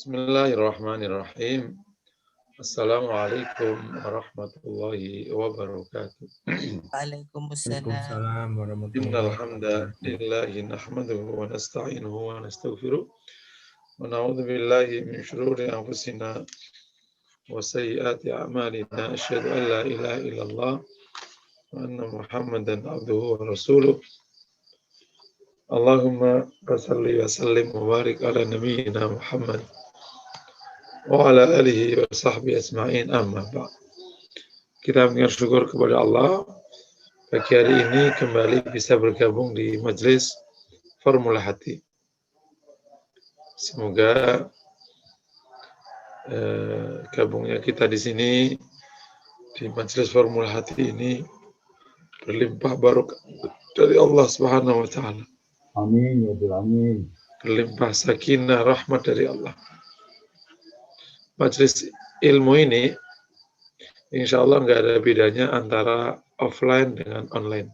Bismillahirrahmanirrahim. Assalamualaikum warahmatullahi wabarakatuh. Waalaikumsalam. Waalaikumsalam warahmatullahi Innal wabarakatuh. hamdalillahi nahmaduhu wa nasta'inuhu wa nastaghfiruh wa na'udzu billahi min shururi anfusina wa sayyiati a'malina. Asyhadu an la ilaha illallah wa anna Muhammadan abduhu wa rasuluh. Allahumma shalli wa sallim wa barik ala nabiyyina Muhammad wa ala alihi wa sahbihi asma'in, amma ba'd. Kita mengucapkan syukur kepada Allah pagi hari ini kembali bisa bergabung di majelis Formula Hati. Semoga gabungnya kita di sini di majelis Formula Hati ini berlimpah barokah dari Allah Subhanahu wa taala. Amin ya Rabbil alamin. Berlimpah sakinah rahmat dari Allah. Majelis ilmu ini insya Allah nggak ada bedanya antara offline dengan online.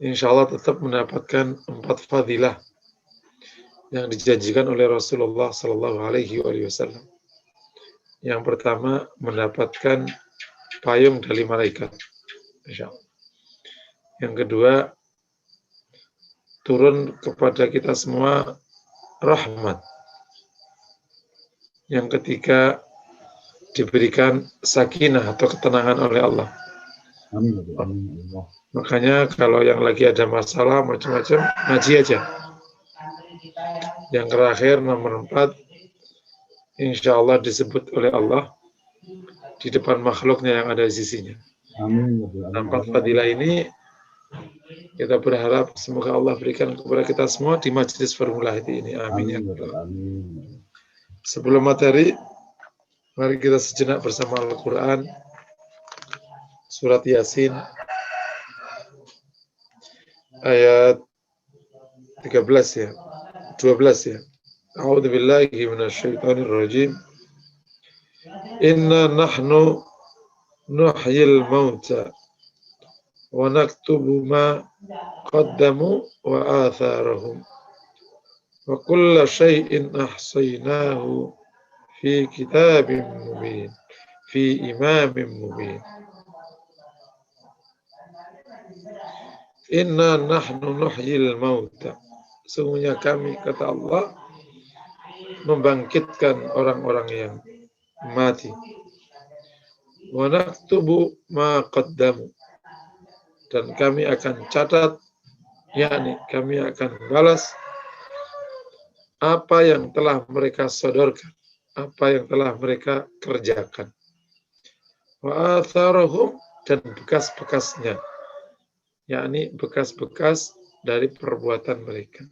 Insya Allah tetap mendapatkan 4 fadilah yang dijanjikan oleh Rasulullah Sallallahu Alaihi Wasallam. Yang pertama, mendapatkan payung dari malaikat, insya Allah. Yang kedua, turun kepada kita semua rahmat. Yang ketiga, diberikan sakinah atau ketenangan oleh Allah. Amin ya Rabbil alamin. Makanya kalau yang lagi ada masalah macam-macam, ngaji aja. Yang terakhir nomor 4, insya Allah disebut oleh Allah di depan makhluknya yang ada di sisinya. Amin ya Rabbil alamin. 4 fadilah ini kita berharap semoga Allah berikan kepada kita semua di majelis Formula Hati ini. Amin ya Amin ya Rabbal Rabbil alamin. alamin. Sebelum materi, mari kita sejenak bersama Al-Quran, surat Yasin, ayat 13 ya, 12 ya. A'udzu billahi minasyaitonir rajim. Inna nahnu nuhyil mauta wa naktubu ma qaddamu wa atharahum wa kulla syai'in ahsaynahu fi kitabim mubin, fi imamin mubin. Inna nahnu nuhyil mauta. Sesungguhnya kami, kata Allah, membangkitkan orang-orang yang mati. Wa naktubu ma qaddamu. Dan kami akan catat, yakni kami akan balas apa yang telah mereka sodorkan, apa yang telah mereka kerjakan. Wa atharahum, dan bekas-bekasnya, yakni bekas-bekas dari perbuatan mereka.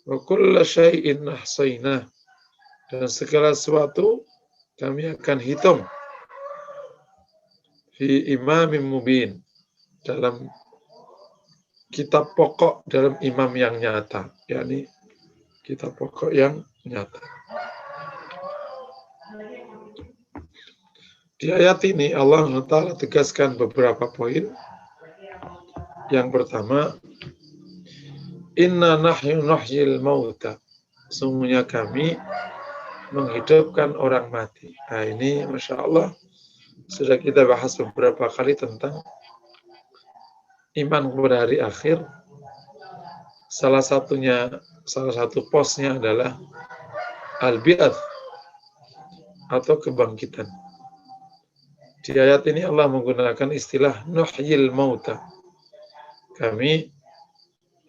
Wa kulla syai'in ahsaynah, dan segala sesuatu kami akan hitung fi imamin mubin, dalam kitab pokok, dalam imam yang nyata, yakni kitab pokok yang nyata. Di ayat ini Allah Ta'ala tegaskan beberapa poin. Yang pertama, inna nahyu nuhyil mauta. Sungguhnya kami menghidupkan orang mati. Nah ini Masya Allah sudah kita bahas beberapa kali tentang iman kepada hari akhir. Salah satu posnya adalah al-bi'ats atau kebangkitan. Di ayat ini Allah menggunakan istilah nuhyil mauta. Kami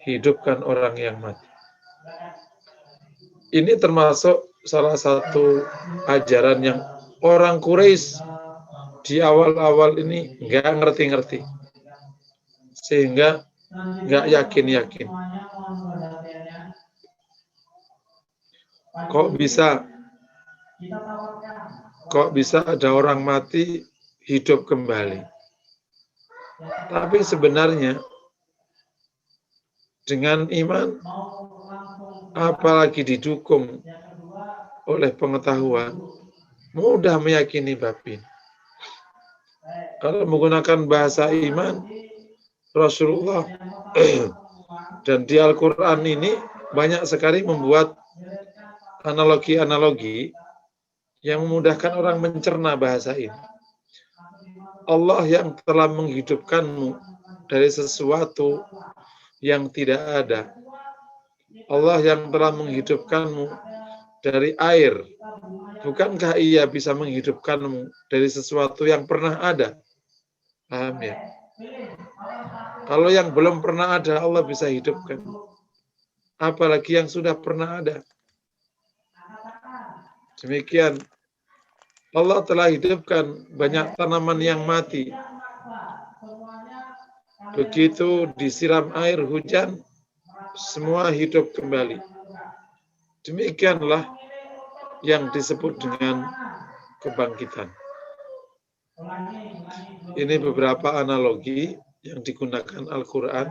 hidupkan orang yang mati. Ini termasuk salah satu ajaran yang orang Quraisy di awal-awal ini nggak ngerti-ngerti. Sehingga nggak yakin-yakin. Kok bisa ada orang mati hidup kembali? Tapi sebenarnya dengan iman, apalagi didukung oleh pengetahuan, mudah meyakini bab ini. Kalau menggunakan bahasa iman, Rasulullah dan di Al-Quran ini banyak sekali membuat analogi-analogi yang memudahkan orang mencerna bahasa ini. Allah yang telah menghidupkanmu dari sesuatu yang tidak ada. Allah yang telah menghidupkanmu dari air. Bukankah ia bisa menghidupkanmu dari sesuatu yang pernah ada? Paham ya? Kalau yang belum pernah ada, Allah bisa hidupkan. Apalagi yang sudah pernah ada. Demikian. Allah telah hidupkan banyak tanaman yang mati. Begitu disiram air hujan, semua hidup kembali. Demikianlah yang disebut dengan kebangkitan. Ini beberapa analogi yang digunakan Al-Quran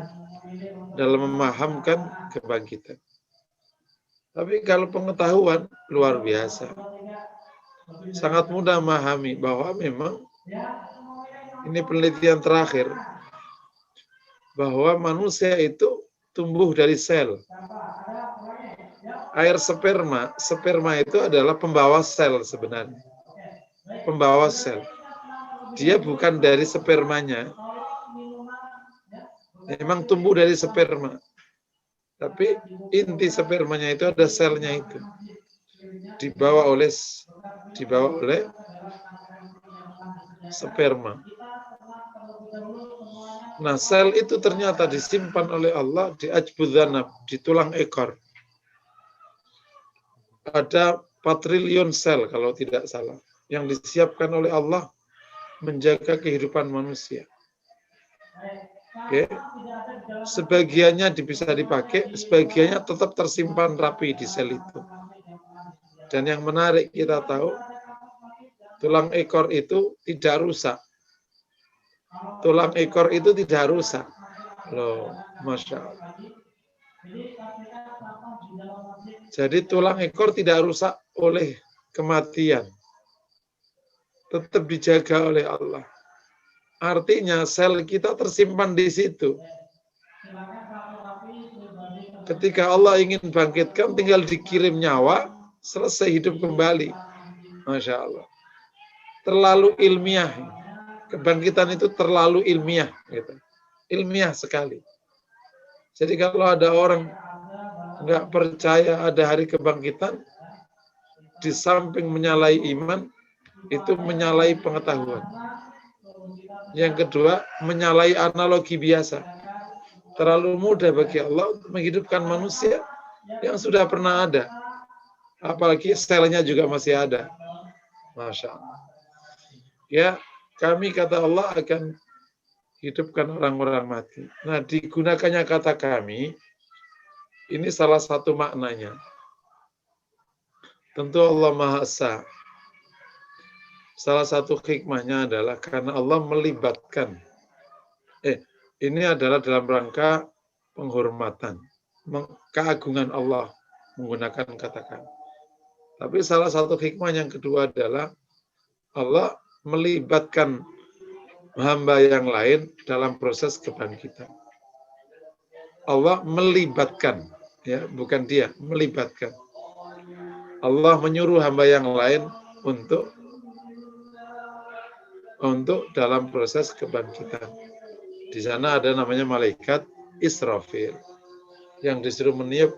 dalam memahamkan kebangkitan. Tapi kalau pengetahuan luar biasa. Sangat mudah memahami bahwa memang ini penelitian terakhir bahwa manusia itu tumbuh dari sel. Air sperma itu adalah pembawa sel sebenarnya. Pembawa sel. Dia bukan dari spermanya. Memang tumbuh dari sperma. Tapi inti spermanya itu ada selnya itu. Dibawa oleh sperma. Nah, sel itu ternyata disimpan oleh Allah di ajbudhanab, di tulang ekor. Ada 4 triliun sel kalau tidak salah yang disiapkan oleh Allah menjaga kehidupan manusia. Oke. Sebagiannya bisa dipakai, sebagiannya tetap tersimpan rapi di sel itu. Dan yang menarik kita tahu, tulang ekor itu tidak rusak. Tulang ekor itu tidak rusak. Loh, Masya Allah. Jadi tulang ekor tidak rusak oleh kematian. Tetap dijaga oleh Allah. Artinya sel kita tersimpan di situ. Ketika Allah ingin bangkitkan, tinggal dikirim nyawa, selesai hidup kembali. Masya Allah. Terlalu ilmiah. Kebangkitan itu terlalu ilmiah. Gitu. Ilmiah sekali. Jadi kalau ada orang nggak percaya ada hari kebangkitan, di samping menyalahi iman, itu menyalahi pengetahuan. Yang kedua, menyalahi analogi biasa. Terlalu mudah bagi Allah untuk menghidupkan manusia yang sudah pernah ada. Apalagi selnya juga masih ada. Masya Allah. Ya, kami kata Allah akan hidupkan orang-orang mati. Nah, digunakannya kata kami, ini salah satu maknanya. Tentu Allah Maha Esa. Salah satu hikmahnya adalah karena Allah melibatkan. Ini adalah dalam rangka penghormatan, keagungan Allah menggunakan kata kami. Tapi salah satu hikmah yang kedua adalah Allah melibatkan hamba yang lain dalam proses kebangkitan. Allah melibatkan, ya, bukan dia, melibatkan. Allah menyuruh hamba yang lain untuk dalam proses kebangkitan. Di sana ada namanya malaikat Israfil yang disuruh meniup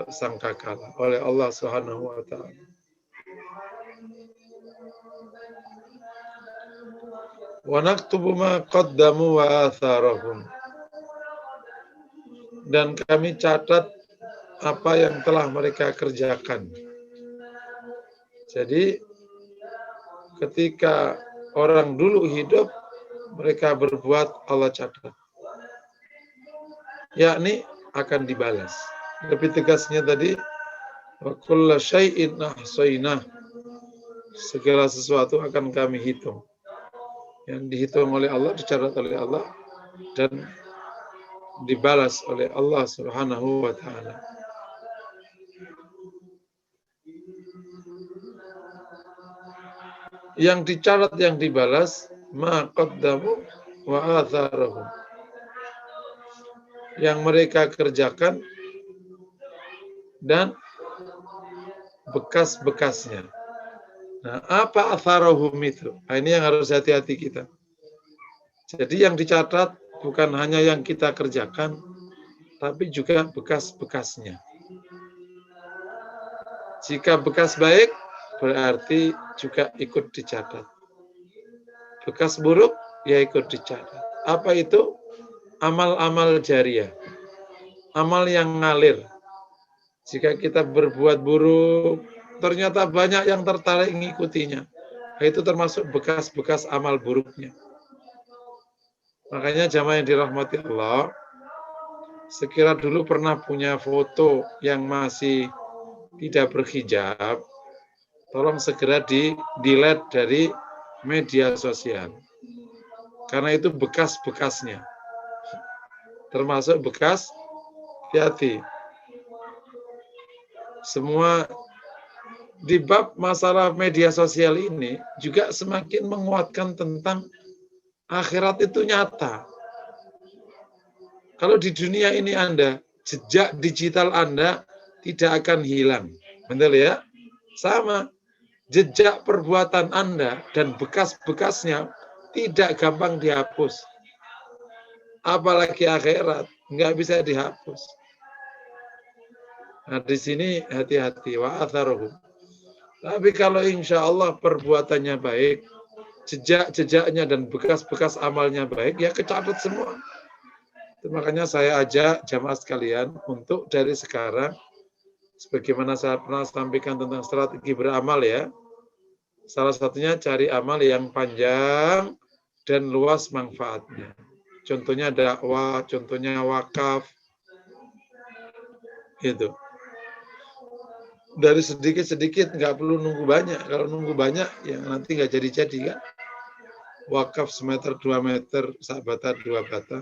sangkakala oleh Allah Subhanahu wa taala. Wa naktubu ma qaddamu wa atharahum. Dan kami catat apa yang telah mereka kerjakan. Jadi ketika orang dulu hidup, mereka berbuat, Allah catat. Yakni akan dibalas. Lebih tegasnya tadi, wa kulla syai'in ahsaynah. Segala sesuatu akan kami hitung. Yang dihitung oleh Allah, dicatat oleh Allah, dan dibalas oleh Allah Subhanahu wa ta'ala. Yang dicatat, yang dibalas, ma qaddamu wa atharahum. yang mereka kerjakan dan bekas-bekasnya. Nah, apa atharohum itu? Nah, ini yang harus hati-hati kita. Jadi yang dicatat bukan hanya yang kita kerjakan, tapi juga bekas-bekasnya. Jika bekas baik, berarti juga ikut dicatat. Bekas buruk, ya ikut dicatat. Apa itu? Amal-amal jariah. Amal yang ngalir. Jika kita berbuat buruk, ternyata banyak yang tertarik mengikutinya. Itu termasuk bekas-bekas amal buruknya. Makanya jamaah yang dirahmati Allah, sekira dulu pernah punya foto yang masih tidak berhijab, tolong segera di-delete dari media sosial. Karena itu bekas-bekasnya. Termasuk bekas, hati-hati. Semua di bab masalah media sosial ini juga semakin menguatkan tentang akhirat itu nyata. Kalau di dunia ini Anda, jejak digital Anda tidak akan hilang. Betul ya? Sama. Jejak perbuatan Anda dan bekas-bekasnya tidak gampang dihapus. Apalagi akhirat, nggak bisa dihapus. Nah, di sini hati-hati. Wa atharuhum. Tapi kalau insya Allah perbuatannya baik, jejak-jejaknya dan bekas-bekas amalnya baik, ya kecatat semua. Makanya saya ajak jamaah sekalian untuk dari sekarang, sebagaimana saya pernah sampaikan tentang strategi beramal ya, salah satunya cari amal yang panjang dan luas manfaatnya. Contohnya dakwah, contohnya wakaf, gitu. Dari sedikit-sedikit, nggak perlu nunggu banyak. Kalau nunggu banyak, ya nanti nggak jadi-jadi kan. Wakaf semeter, 2 meter, sak bata, 2 bata.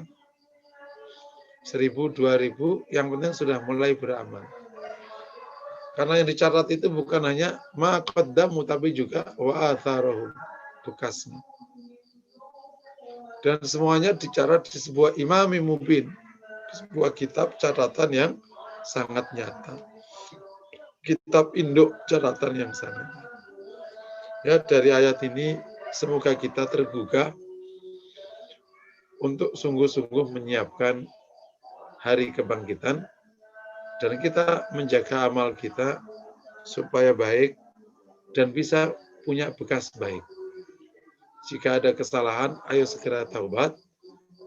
1.000, 2.000, yang penting sudah mulai beramal. Karena yang dicatat itu bukan hanya ma qaddamu, tapi juga wa atharohum, bekasnya. Dan semuanya dicatat di sebuah imami mubin, sebuah kitab catatan yang sangat nyata. Kitab induk catatan yang sangat nyata. Ya, dari ayat ini semoga kita tergugah untuk sungguh-sungguh menyiapkan hari kebangkitan dan kita menjaga amal kita supaya baik dan bisa punya bekas baik. Jika ada kesalahan, ayo segera taubat.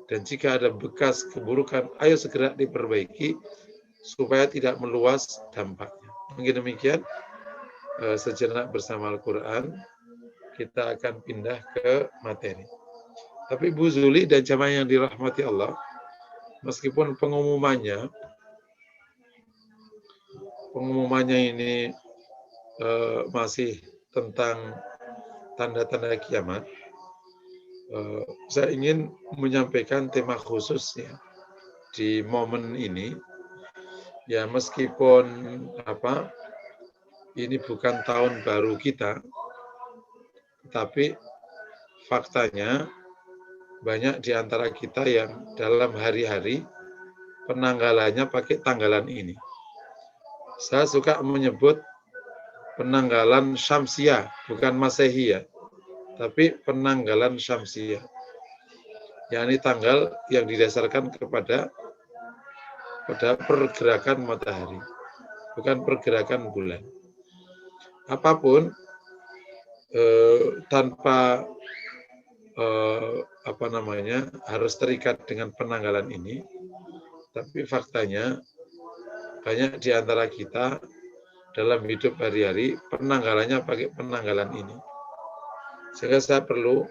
Dan jika ada bekas keburukan, ayo segera diperbaiki supaya tidak meluas dampaknya. Mungkin demikian, sejenak bersama Al-Quran, kita akan pindah ke materi. Tapi Bu Zuli dan jamaah yang dirahmati Allah, meskipun pengumumannya ini masih tentang tanda-tanda kiamat, saya ingin menyampaikan tema khususnya di momen ini. Ya meskipun ini bukan tahun baru kita, tapi faktanya banyak di antara kita yang dalam hari-hari penanggalannya pakai tanggalan ini. Saya suka menyebut penanggalan Syamsiah, bukan Masehi ya, tapi penanggalan Syamsiah. Yakni tanggal yang didasarkan pada pergerakan matahari, bukan pergerakan bulan. Apapun tanpa harus terikat dengan penanggalan ini, tapi faktanya banyak di antara kita dalam hidup hari-hari penanggalannya pakai penanggalan ini. Sehingga saya perlu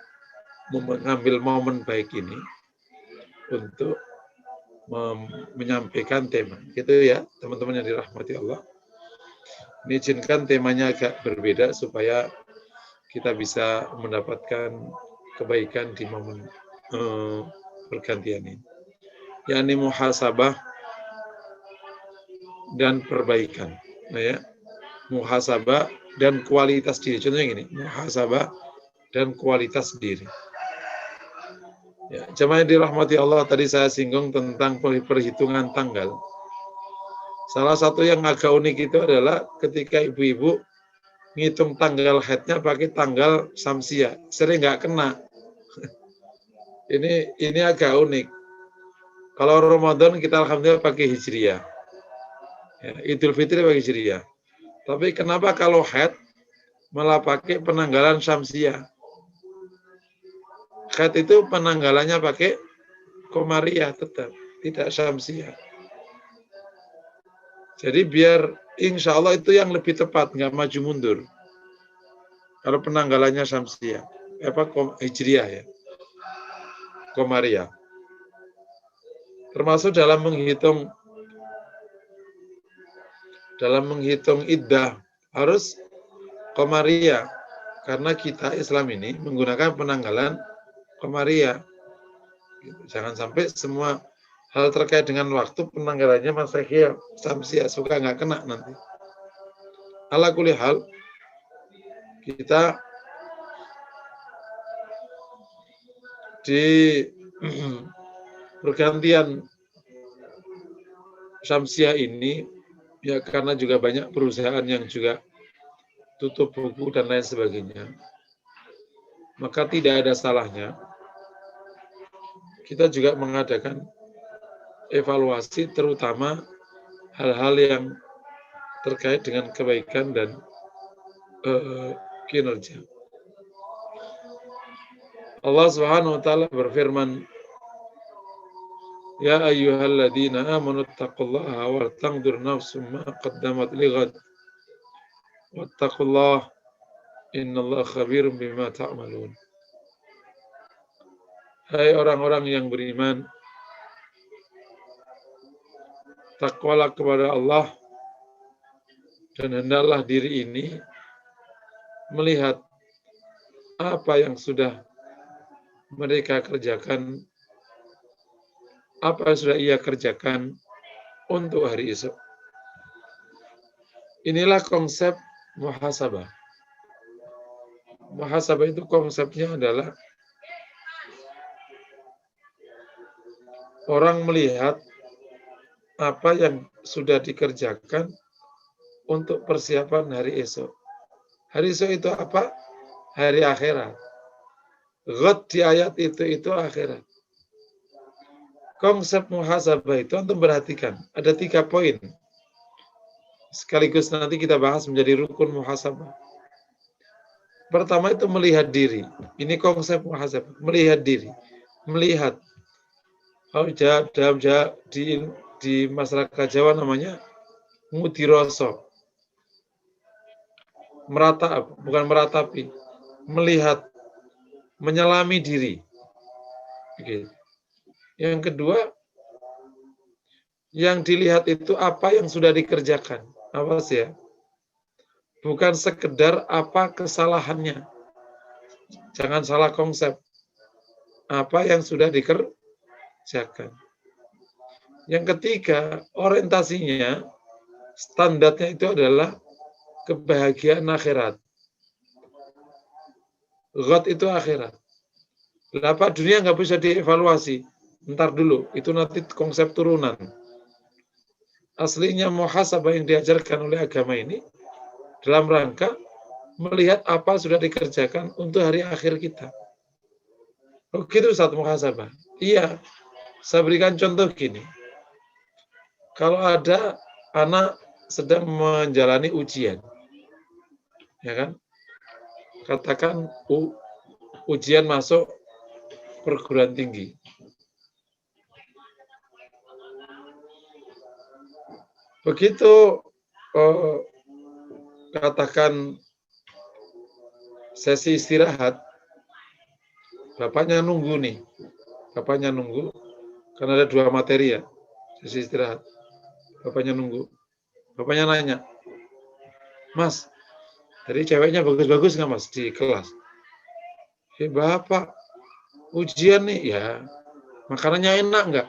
mengambil momen baik ini untuk menyampaikan tema. Gitu ya, teman-teman yang dirahmati Allah. Izinkan temanya agak berbeda supaya kita bisa mendapatkan kebaikan di momen pergantian ini. Yakni muhasabah dan perbaikan. Nah ya, muhasabah dan kualitas diri. Contohnya gini, muhasabah dan kualitas diri. Ya, jemaah yang dirahmati Allah, tadi saya singgung tentang perhitungan tanggal. Salah satu yang agak unik itu adalah ketika ibu-ibu ngitung tanggal haidnya pakai tanggal Syamsiah, sering nggak kena. Ini agak unik. Kalau Ramadan kita alhamdulillah pakai Hijriah. Ya, Idul Fitri pakai Hijriah. Tapi kenapa kalau haid malah pakai penanggalan Syamsiah? Haid itu penanggalannya pakai Komariah tetap, tidak Syamsiah. Jadi biar insya Allah itu yang lebih tepat, nggak maju mundur. Kalau penanggalannya Syamsiah, Hijriah ya, Komariah. Termasuk dalam menghitung iddah harus Komariah, karena kita Islam ini menggunakan penanggalan Komariah. Jangan sampai semua hal terkait dengan waktu penanggalannya Masehi Syamsiah, suka nggak kena nanti. Ala kulli hal, kita di pergantian Syamsiah ini ya karena juga banyak perusahaan yang juga tutup buku dan lain sebagainya, maka tidak ada salahnya kita juga mengadakan evaluasi terutama hal-hal yang terkait dengan kebaikan dan kinerja. Allah Subhanahu wa taala berfirman, Ya ayyuhalladzina amanu taqullaha wa tanzur nafsum ma qaddamat lighad wattaqullaha innallaha khabirum bima ta'malun. Hai orang-orang yang beriman, takwalah kepada Allah dan hendaklah diri ini melihat apa yang sudah mereka kerjakan, apa yang sudah ia kerjakan untuk hari esok. Inilah konsep muhasabah. Muhasabah itu konsepnya adalah orang melihat apa yang sudah dikerjakan untuk persiapan hari esok. Hari esok itu apa? Hari akhirat. Ghad di ayat itu akhirat. Konsep muhasabah itu untuk perhatikan. Ada 3 poin. Sekaligus nanti kita bahas menjadi rukun muhasabah. Pertama itu melihat diri. Ini konsep muhasabah. Melihat diri. Melihat. Di masyarakat Jawa namanya mudiroso. Bukan meratapi. Melihat. Menyelami diri. Begitu. Yang kedua, yang dilihat itu apa yang sudah dikerjakan. Awas ya. Bukan sekedar apa kesalahannya. Jangan salah konsep. Apa yang sudah dikerjakan. Yang ketiga, orientasinya, standarnya itu adalah kebahagiaan akhirat. Ghad itu akhirat. Apa dunia nggak bisa dievaluasi. Ntar dulu, itu nanti konsep turunan. Aslinya muhasabah yang diajarkan oleh agama ini dalam rangka melihat apa sudah dikerjakan untuk hari akhir kita. Oh gitu Ustaz muhasabah. Iya, saya berikan contoh gini. Kalau ada anak sedang menjalani ujian, ya kan? Katakan ujian masuk perguruan tinggi. Begitu katakan sesi istirahat, bapaknya nunggu nih. Bapaknya nunggu, karena ada 2 materi ya, sesi istirahat. Bapaknya nunggu. Bapaknya nanya, Mas, tadi ceweknya bagus-bagus nggak Mas di kelas? Bapak, ujian nih, ya. Makanannya enak nggak?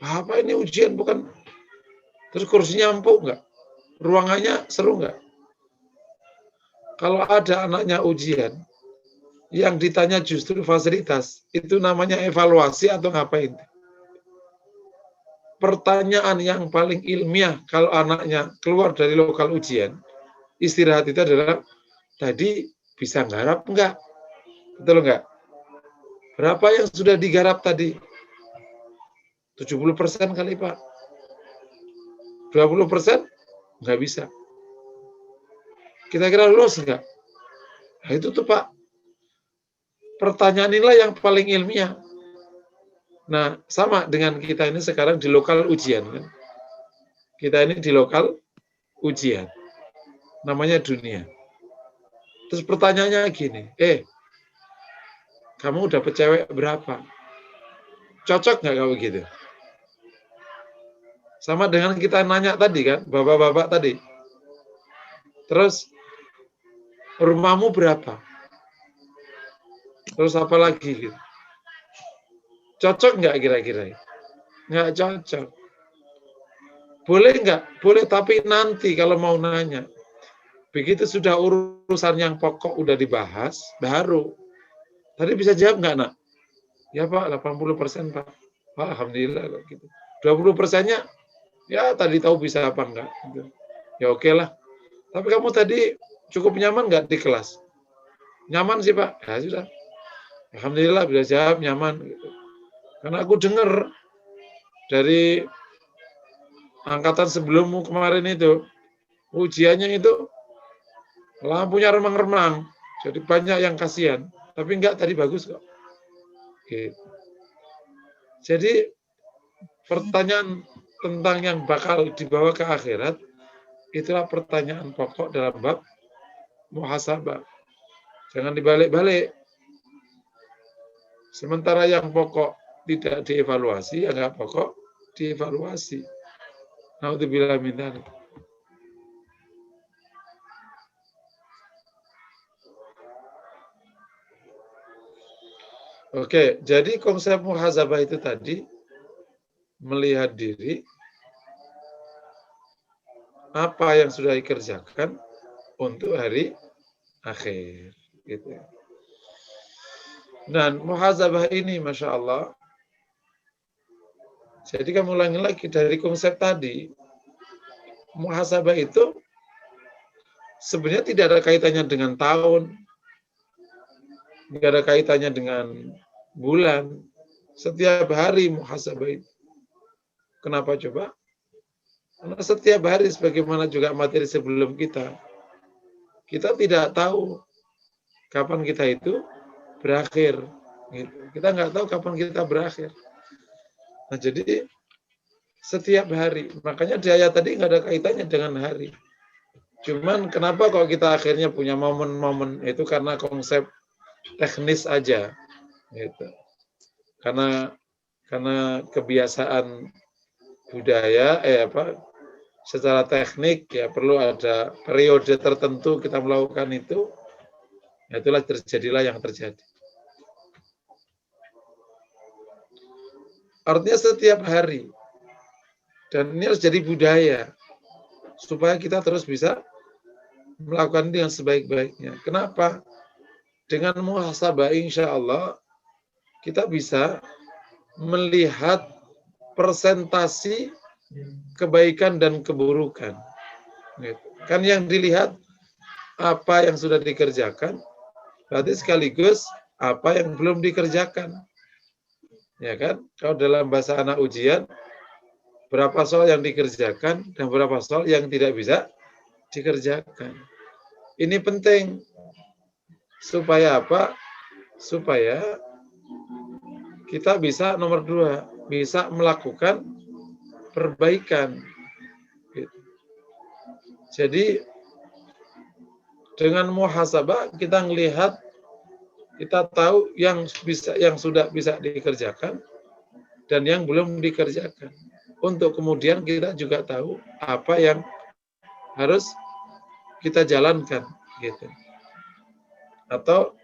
Bapak ini ujian bukan. Terus kursinya empuk nggak? Ruangannya seru nggak? Kalau ada anaknya ujian, Yang ditanya justru fasilitas. Itu namanya evaluasi atau ngapain? Pertanyaan yang paling ilmiah kalau anaknya keluar dari lokal ujian, istirahat itu adalah, tadi bisa nggarap enggak? Betul enggak? Berapa yang sudah digarap tadi? 70% kali Pak. 20% enggak bisa. Kira-kira lulus enggak? Nah, itu tuh Pak. Pertanyaan inilah yang paling ilmiah. Nah, sama dengan kita ini sekarang di lokal ujian kan. Kita ini di lokal ujian. Namanya dunia. Terus pertanyaannya gini, kamu dapet cewek berapa? Cocok nggak kamu gitu? Sama dengan kita nanya tadi kan, bapak-bapak tadi. Terus, rumahmu berapa? Terus apa lagi gitu? Cocok nggak kira-kira? Nggak cocok. Boleh nggak? Boleh, tapi nanti kalau mau nanya. Begitu sudah urusan yang pokok udah dibahas, baru. Tadi bisa jawab nggak, Nak? Ya, Pak, 80% Pak. Pak, alhamdulillah kok gitu. 20%-nya, ya tadi tahu bisa apa enggak. Gitu. Ya oke lah. Tapi kamu tadi cukup nyaman nggak di kelas? Nyaman sih, Pak. Ya sudah. Alhamdulillah bisa jawab nyaman. Gitu. Karena aku dengar dari angkatan sebelummu kemarin itu, ujiannya itu lampunya remang-remang. Jadi banyak yang kasihan. Tapi enggak, tadi bagus kok. Gitu. Jadi pertanyaan tentang yang bakal dibawa ke akhirat, itulah pertanyaan pokok dalam bab muhasabah. Jangan dibalik-balik. Sementara yang pokok tidak dievaluasi, yang enggak pokok dievaluasi. Naudzubillah min dzalik. Oke, jadi konsep muhasabah itu tadi melihat diri apa yang sudah dikerjakan untuk hari akhir. Gitu. Dan muhasabah ini, Masya Allah, jadi kamu ulangi lagi dari konsep tadi, muhasabah itu sebenarnya tidak ada kaitannya dengan tahun, tidak ada kaitannya dengan bulan, setiap hari muhasabah itu. Kenapa coba? Karena setiap hari, sebagaimana juga materi sebelum kita tidak tahu kapan kita itu berakhir. Gitu. Kita nggak tahu kapan kita berakhir. Nah, jadi setiap hari, makanya di ayat tadi nggak ada kaitannya dengan hari. Cuman kenapa kok kita akhirnya punya momen-momen itu karena konsep teknis aja, gitu. Karena kebiasaan budaya, secara teknik ya perlu ada periode tertentu kita melakukan itu, itulah terjadilah yang terjadi. Artinya setiap hari, dan ini harus jadi budaya supaya kita terus bisa melakukan itu yang sebaik-baiknya. Kenapa? Dengan muhasabah insya Allah kita bisa melihat persentasi kebaikan dan keburukan. Kan yang dilihat apa yang sudah dikerjakan, berarti sekaligus apa yang belum dikerjakan. Ya kan? Kalau dalam bahasa anak ujian, berapa soal yang dikerjakan dan berapa soal yang tidak bisa dikerjakan. Ini penting. Supaya apa? Supaya kita bisa nomor 2, bisa melakukan perbaikan. Jadi dengan muhasabah kita melihat, kita tahu yang sudah bisa dikerjakan dan yang belum dikerjakan. Untuk kemudian kita juga tahu apa yang harus kita jalankan, gitu. Atau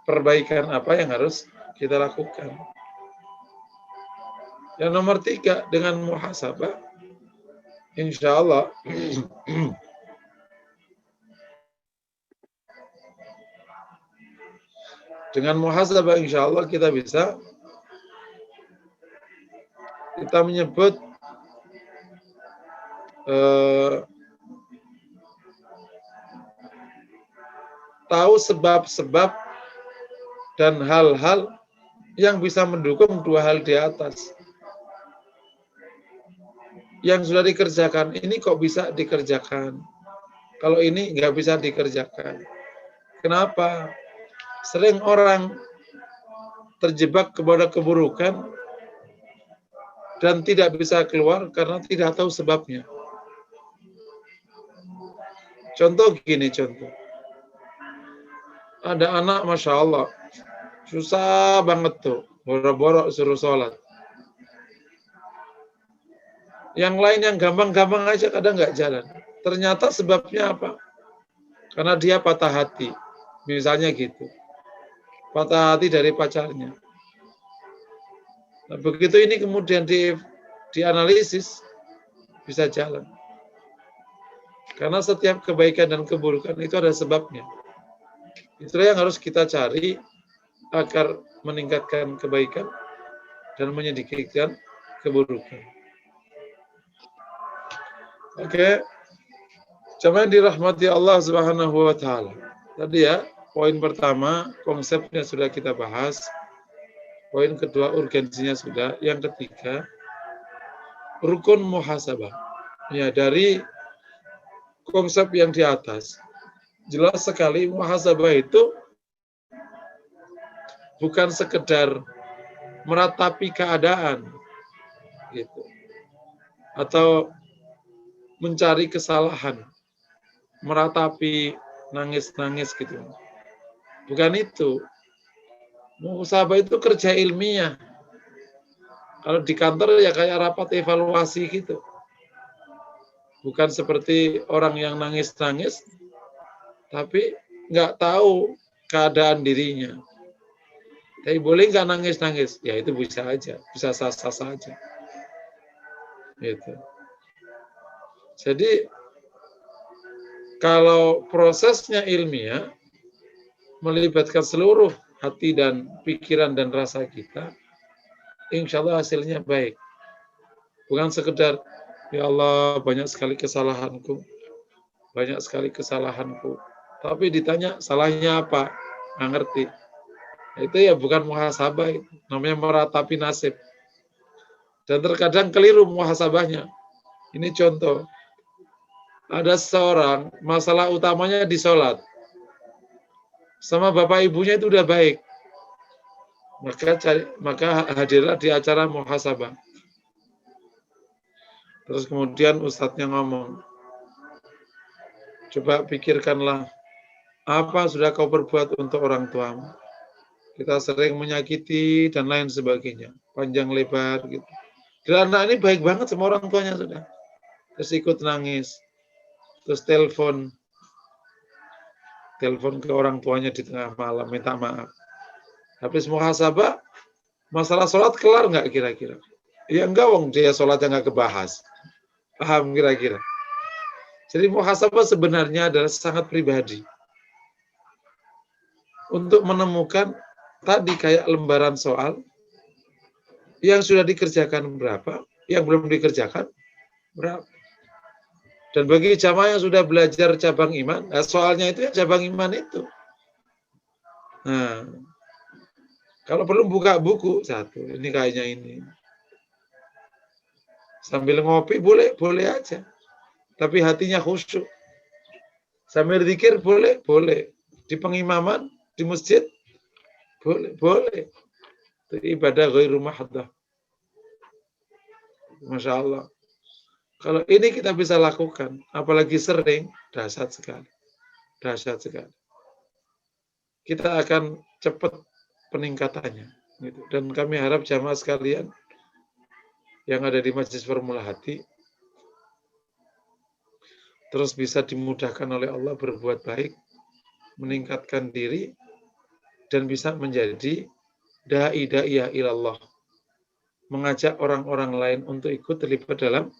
perbaikan apa yang harus kita lakukan. Yang nomor 3, dengan muhasabah, insya Allah Dengan muhasabah insya Allah kita menyebut tahu sebab-sebab dan hal-hal yang bisa mendukung dua hal di atas. Yang sudah dikerjakan, ini kok bisa dikerjakan? Kalau ini nggak bisa dikerjakan. Kenapa? Sering orang terjebak kepada keburukan dan tidak bisa keluar karena tidak tahu sebabnya. Contoh gini, ada anak Masya Allah, susah banget tuh, boro-boro suruh sholat. Yang lain yang gampang-gampang aja kadang nggak jalan. Ternyata sebabnya apa? Karena dia patah hati. Misalnya gitu. Patah hati dari pacarnya. Nah, begitu ini kemudian dianalisis, bisa jalan. Karena setiap kebaikan dan keburukan itu ada sebabnya. Itulah yang harus kita cari agar meningkatkan kebaikan dan menyedikitkan keburukan. Oke. Jamaah dirahmati Allah Subhanahu wa taala. Tadi ya, poin pertama konsepnya sudah kita bahas. Poin kedua urgensinya sudah. Yang ketiga rukun muhasabah. Ya, dari konsep yang di atas jelas sekali muhasabah itu bukan sekedar meratapi keadaan gitu. Atau mencari kesalahan, meratapi nangis-nangis gitu. Bukan itu. Muhasabah itu kerja ilmiah. Kalau di kantor ya kayak rapat evaluasi gitu. Bukan seperti orang yang nangis-nangis, tapi nggak tahu keadaan dirinya. Tapi boleh nggak nangis-nangis? Ya itu bisa aja, bisa sah-sah saja. Gitu. Jadi kalau prosesnya ilmiah, melibatkan seluruh hati dan pikiran dan rasa kita, insya Allah hasilnya baik. Bukan sekedar, ya Allah banyak sekali kesalahanku. Banyak sekali kesalahanku. Tapi ditanya salahnya apa? Nggak ngerti. Itu ya bukan muhasabah. Namanya meratapi nasib. Dan terkadang keliru muhasabahnya. Ini contoh. Ada seorang, masalah utamanya di sholat. Sama bapak ibunya itu udah baik. Maka hadirlah di acara muhasabah. Terus kemudian ustadznya ngomong, coba pikirkanlah, apa sudah kau perbuat untuk orang tuamu? Kita sering menyakiti dan lain sebagainya. Panjang lebar gitu. Dan anak ini baik banget sama orang tuanya sudah. Terus ikut nangis. Terus telepon ke orang tuanya di tengah malam, minta maaf. Habis muhasabah, masalah sholat kelar nggak kira-kira? Ya enggak, wong dia sholatnya nggak kebahas. Paham kira-kira? Jadi muhasabah sebenarnya adalah sangat pribadi. Untuk menemukan tadi kayak lembaran soal, yang sudah dikerjakan berapa, yang belum dikerjakan berapa. Dan bagi jamaah yang sudah belajar cabang iman, soalnya itu ya cabang iman itu. Nah, kalau perlu buka buku satu, ini kayaknya ini. Sambil ngopi boleh aja. Tapi hatinya khusyuk. Sambil zikir boleh. Di pengimaman, di masjid, boleh. Itu ibadah ghairu mahdah. Masya Allah. Kalau ini kita bisa lakukan, apalagi sering, dahsyat sekali. Kita akan cepat peningkatannya. Gitu. Dan kami harap jamaah sekalian yang ada di Majelis Formula Hati terus bisa dimudahkan oleh Allah berbuat baik, meningkatkan diri, dan bisa menjadi da'i-da'iyah ilallah. Mengajak orang-orang lain untuk ikut terlibat dalam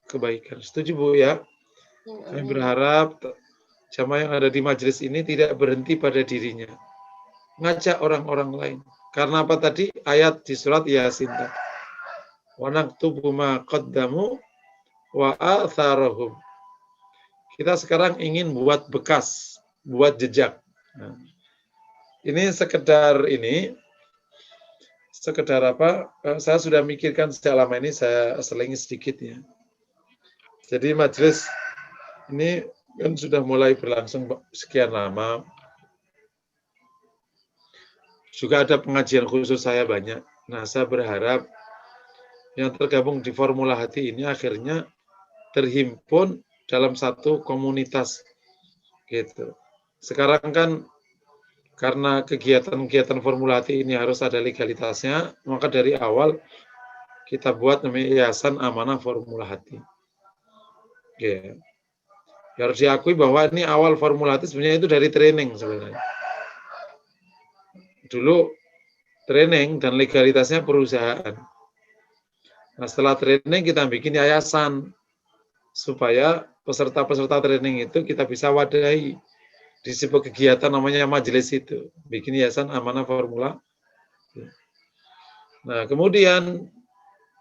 kebaikan. Setuju Bu ya? Kami berharap jamaah yang ada di majelis ini tidak berhenti pada dirinya. ngajak orang-orang lain. Karena apa tadi? Ayat di surat Yasin. Wa naktubu ma qaddamu wa atharahum. Kita sekarang ingin buat bekas, buat jejak. Nah, ini sekedar apa? Saya sudah mikirkan sejak lama ini, saya selingi sedikit ya. Jadi majelis ini kan sudah mulai berlangsung sekian lama. Juga ada pengajian khusus saya banyak. Nah, saya berharap yang tergabung di Formula Hati ini akhirnya terhimpun dalam satu komunitas gitu. Sekarang kan karena kegiatan-kegiatan Formula Hati ini harus ada legalitasnya, maka dari awal kita buat namanya Yayasan Amanah Formula Hati. Ya. Harus diakui bahwa ini awal Formula Hati sebenarnya itu dari training sebenarnya. Dulu training dan legalitasnya perusahaan. Nah, setelah training kita bikin yayasan supaya peserta-peserta training itu kita bisa wadahi di sebuah kegiatan namanya majelis itu, bikin yayasan Amanah Formula. Nah, kemudian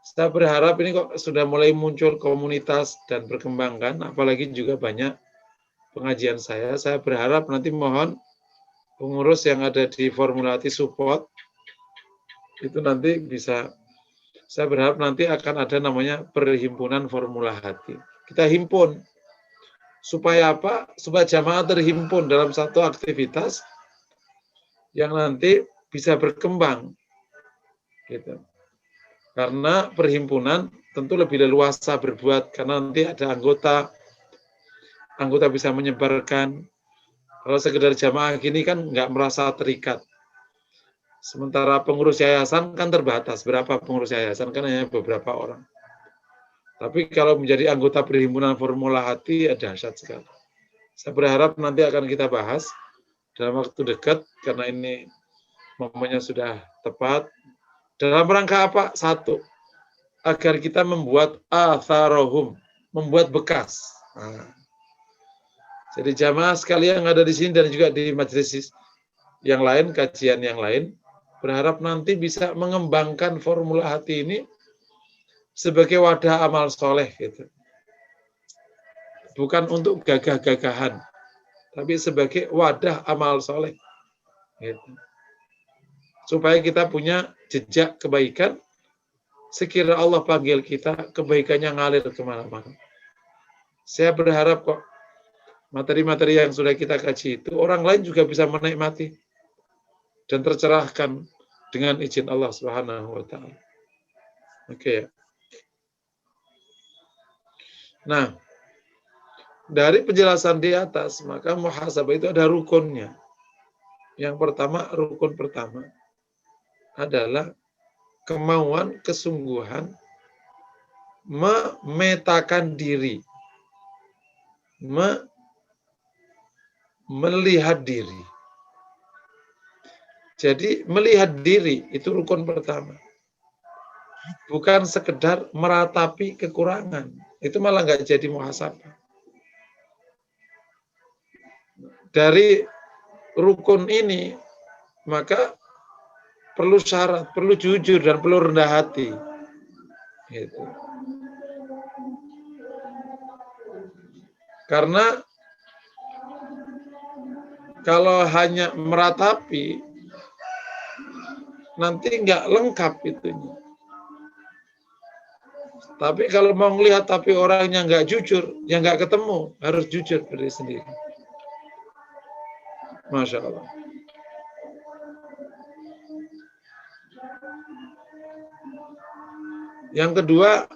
saya berharap ini kok sudah mulai muncul komunitas dan berkembang kan, apalagi juga banyak pengajian saya berharap nanti mohon pengurus yang ada di Formula Hati support itu nanti bisa, saya berharap nanti akan ada namanya perhimpunan Formula Hati. Kita himpun supaya apa? Supaya jamaah terhimpun dalam satu aktivitas yang nanti bisa berkembang, gitu. Karena perhimpunan tentu lebih leluasa berbuat karena nanti ada anggota bisa menyebarkan. Kalau sekedar jamaah gini kan nggak merasa terikat. Sementara pengurus yayasan kan terbatas. Berapa pengurus yayasan kan hanya beberapa orang. Tapi kalau menjadi anggota perhimpunan Formula Hati, dahsyat sekali. Saya berharap nanti akan kita bahas dalam waktu dekat, karena ini momennya sudah tepat. Dalam rangka apa? Satu, agar kita membuat atharohum, membuat bekas. Nah, jadi jamaah sekalian yang ada di sini dan juga di majelis yang lain, kajian yang lain, berharap nanti bisa mengembangkan Formula Hati ini sebagai wadah amal soleh, gitu. Bukan untuk gagah-gagahan, tapi sebagai wadah amal soleh, gitu. Supaya kita punya jejak kebaikan, sekiranya Allah panggil kita, kebaikannya ngalir kemana-mana. Saya berharap kok materi-materi yang sudah kita kaji itu orang lain juga bisa menikmati dan tercerahkan dengan izin Allah Subhanahu wa taala. Oke ya. Nah, dari penjelasan di atas, maka muhasabah itu ada rukunnya. Yang pertama, rukun pertama adalah kemauan, kesungguhan memetakan diri, melihat diri. Jadi melihat diri itu rukun pertama. Bukan sekedar meratapi kekurangan. Itu malah nggak jadi muhasabah. Dari rukun ini, maka perlu syarat, perlu jujur, dan perlu rendah hati. Gitu. Karena kalau hanya meratapi, nanti nggak lengkap itunya. Tapi kalau mau melihat tapi orangnya nggak jujur, ya nggak ketemu, harus jujur diri sendiri. Masya Allah. Yang kedua,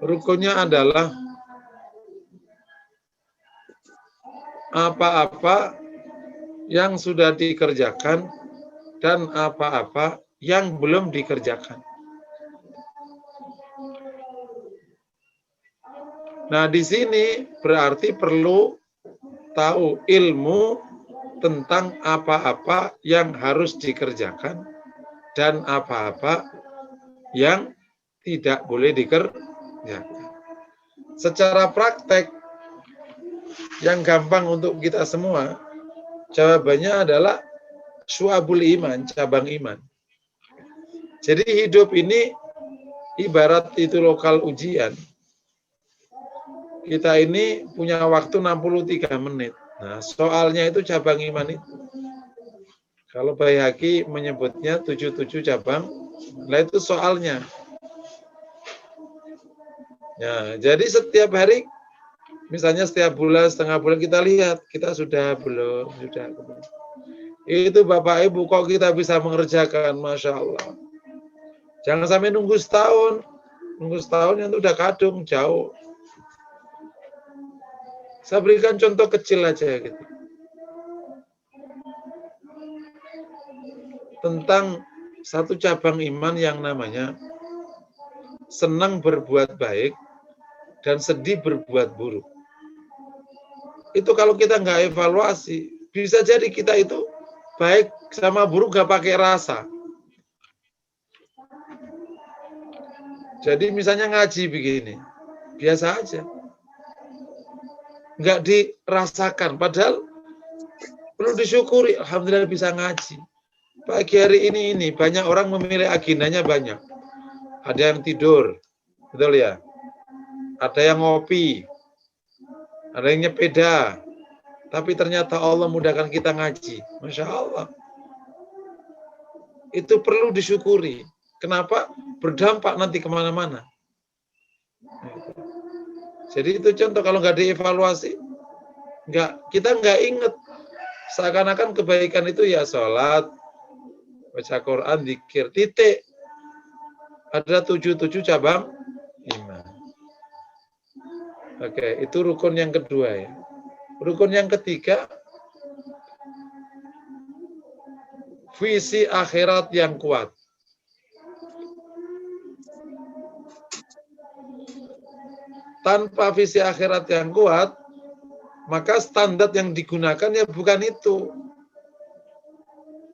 rukunnya adalah apa-apa yang sudah dikerjakan dan apa-apa yang belum dikerjakan. Nah, di sini berarti perlu tahu ilmu tentang apa-apa yang harus dikerjakan dan apa-apa yang tidak boleh dikerjakan. Secara praktek, yang gampang untuk kita semua, Jawabannya adalah syu'abul iman, cabang iman. Jadi hidup ini ibarat itu lokal ujian. Kita ini punya waktu 63 menit. Nah, soalnya itu cabang iman itu. Kalau Baihaqi menyebutnya 77 cabang, nah itu soalnya. Ya, jadi setiap hari, misalnya setiap bulan, setengah bulan kita lihat, kita sudah belum, sudah. Itu Bapak Ibu kok kita bisa mengerjakan, Masya Allah. Jangan sampai nunggu setahun yang itu udah kadung, jauh. Saya berikan contoh kecil aja gitu. Tentang satu cabang iman yang namanya senang berbuat baik dan sedih berbuat buruk. Itu kalau kita nggak evaluasi, bisa jadi kita itu baik sama buruk nggak pakai rasa. Jadi misalnya ngaji begini, biasa aja. Nggak dirasakan, padahal perlu disyukuri, alhamdulillah bisa ngaji. Pagi hari ini banyak orang memilih agendanya banyak. Ada yang tidur, betul ya? Ada yang ngopi, ada yang nyepeda. Tapi ternyata Allah mudahkan kita ngaji. Masya Allah. Itu perlu disyukuri. Kenapa? Berdampak nanti kemana-mana. Jadi itu contoh, kalau nggak dievaluasi, kita nggak inget. Seakan-akan kebaikan itu ya sholat, baca Quran, zikir, titik. Ada 77 cabang iman. Oke, itu rukun yang kedua ya. Rukun yang ketiga, visi akhirat yang kuat. Tanpa visi akhirat yang kuat, maka standar yang digunakan ya bukan itu.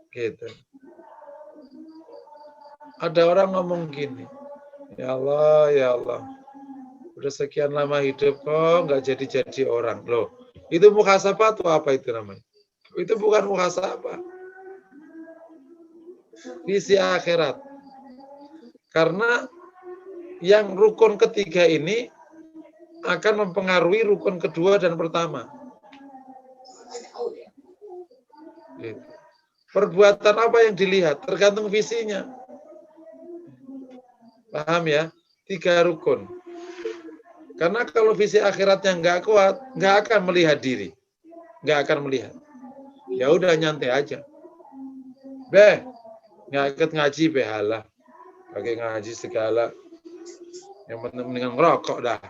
Gitu. Ada orang ngomong gini, ya Allah, udah sekian lama hidup kok nggak jadi orang. Loh, itu muhasabah atau apa itu namanya? Itu bukan muhasabah. Visi akhirat. Karena yang rukun ketiga ini akan mempengaruhi rukun kedua dan pertama. Gitu. Perbuatan apa yang dilihat? Tergantung visinya. Paham ya? 3 rukun. Karena kalau visi akhiratnya nggak kuat, nggak akan melihat diri. Nggak akan melihat. Ya udah nyantai aja. Nggak ikut ngaji, halah. Pakai ngaji segala. Yang penting mendingan ngerokok dah.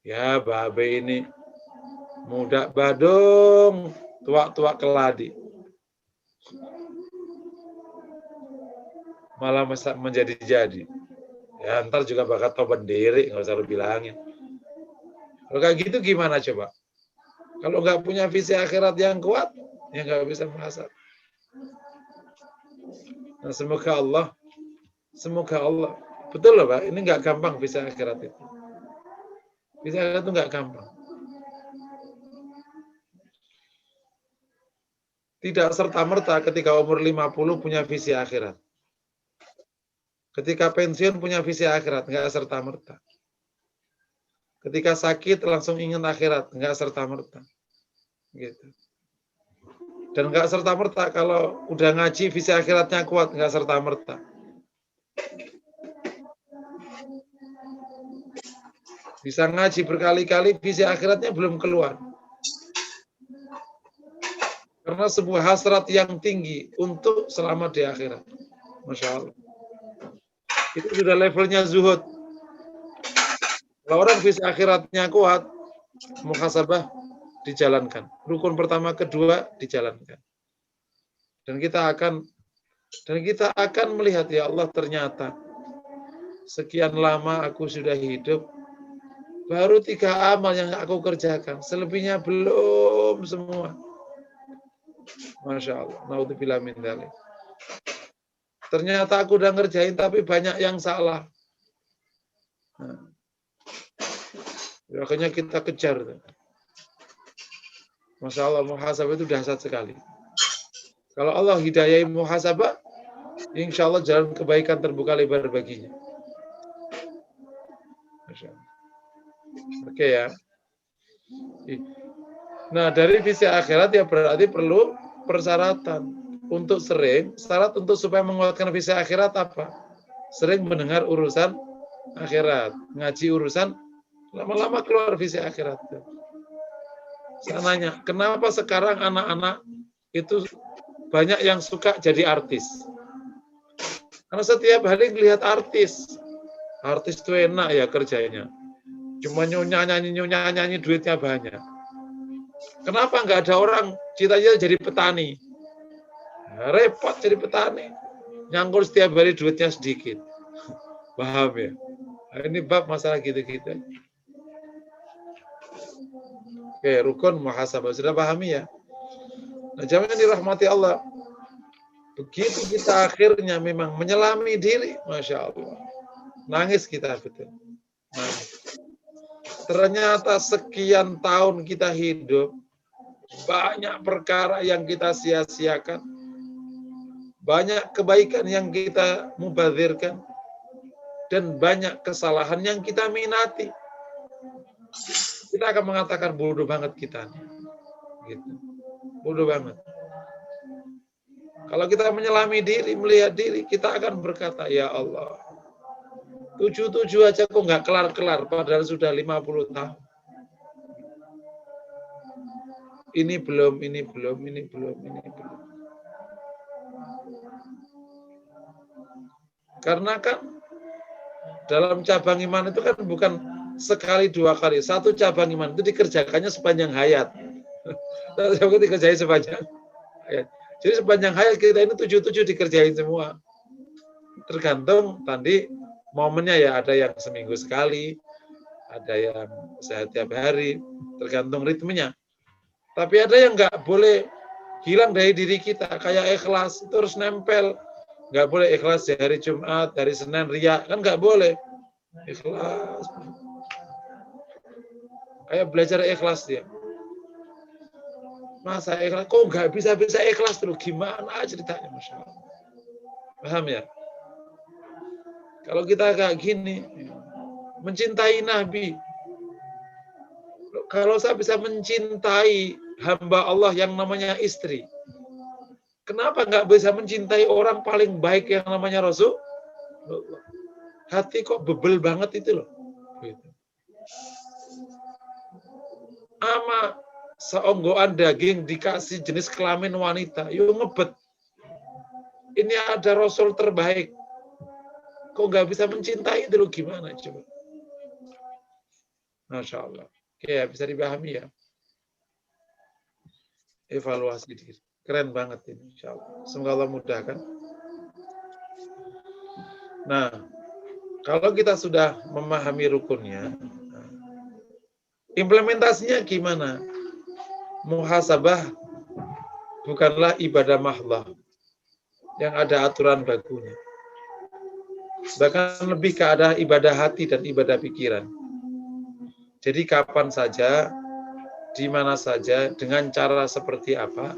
Ya, babe ini muda badung, tua-tua keladi. Malah menjadi-jadi. Ya, ntar juga bakal tobat diri, nggak usah lu bilangin. Kalau kayak gitu gimana coba? Kalau nggak punya visi akhirat yang kuat, ya nggak bisa merasa. Nah, semoga Allah, betul loh Pak, ini nggak gampang visi akhirat itu. Visi akhirat itu nggak gampang. Tidak serta-merta ketika umur 50 punya visi akhirat. Ketika pensiun punya visi akhirat, nggak serta-merta. Ketika sakit langsung ingin akhirat, nggak serta-merta. Gitu. Dan nggak serta-merta kalau udah ngaji visi akhiratnya kuat, nggak serta-merta. Bisa ngaji berkali-kali, visi akhiratnya belum keluar. Karena sebuah hasrat yang tinggi untuk selamat di akhirat. Masya Allah. Itu sudah levelnya zuhud. Kalau orang visi akhiratnya kuat, muhasabah dijalankan. Rukun pertama, kedua dijalankan. Dan kita akan melihat, ya Allah, ternyata sekian lama aku sudah hidup, baru 3 amal yang aku kerjakan. Selebihnya belum semua. Masya Allah. Naudzubillah min dzalik. Ternyata aku udah ngerjain, tapi banyak yang salah. Nah, akhirnya kita kejar. Masya Allah, muhasabah itu dahsyat sekali. Kalau Allah hidayahi muhasabah, insya Allah jalan kebaikan terbuka lebar baginya. Masya Allah. Oke ya. Nah, dari visi akhirat ya berarti perlu persyaratan. Untuk syarat untuk supaya menguatkan visi akhirat apa? Sering mendengar urusan akhirat, ngaji urusan, lama-lama keluar visi akhirat. Saya nanya, kenapa sekarang anak-anak itu banyak yang suka jadi artis? Karena setiap hari ngelihat artis itu enak ya kerjanya. Cuma nyanyi duitnya banyak. Kenapa nggak ada orang cita-cita jadi petani? Nah, repot jadi petani. Nyangkul setiap hari duitnya sedikit. Paham ya? Nah, ini bab masalah gitu-gitu. Oke, rukun muhasabah. Sudah pahami ya? Nah, jamaah dirahmati Allah. Begitu kita akhirnya memang menyelami diri, Masya Allah. Nangis kita betul. Nangis. Ternyata sekian tahun kita hidup, banyak perkara yang kita sia-siakan, banyak kebaikan yang kita mubadzirkan, dan banyak kesalahan yang kita minati. Kita akan mengatakan bodoh banget kita. Gitu. Bodoh banget. Kalau kita menyelami diri, melihat diri, kita akan berkata, ya Allah, 7 aja kok nggak kelar-kelar, padahal sudah 50 tahun. Ini belum. Karena kan dalam cabang iman itu kan bukan sekali 2 kali. Satu cabang iman itu dikerjakannya sepanjang hayat. Dikerjain sepanjang hayat. Jadi sepanjang hayat kita ini 7 dikerjain semua. Tergantung tadi momennya ya, ada yang seminggu sekali, ada yang setiap hari, tergantung ritmenya. Tapi ada yang nggak boleh hilang dari diri kita, kayak ikhlas itu harus nempel. Nggak boleh ikhlas di hari Jumat, hari Senin riya, kan nggak boleh. Ikhlas. Kayak belajar ikhlas dia. Masa ikhlas, kok nggak bisa ikhlas terus? Gimana ceritanya, Masya Allah. Paham ya? Kalau kita kayak gini, mencintai Nabi. Kalau saya bisa mencintai hamba Allah yang namanya istri, kenapa nggak bisa mencintai orang paling baik yang namanya Rasul? Hati kok bebel banget itu loh. Ama seonggoan daging dikasih jenis kelamin wanita, yuk ngebet. Ini ada Rasul terbaik. Kok nggak bisa mencintai itu loh, gimana coba? Masya Allah. Oke, bisa dipahami ya. Evaluasi diri. Keren banget ini, insya Allah. Semoga Allah mudahkan. Nah, kalau kita sudah memahami rukunnya, implementasinya gimana? Muhasabah bukanlah ibadah mahlah yang ada aturan bakunya. Bahkan lebih ke ada ibadah hati dan ibadah pikiran. Jadi kapan saja, di mana saja, dengan cara seperti apa,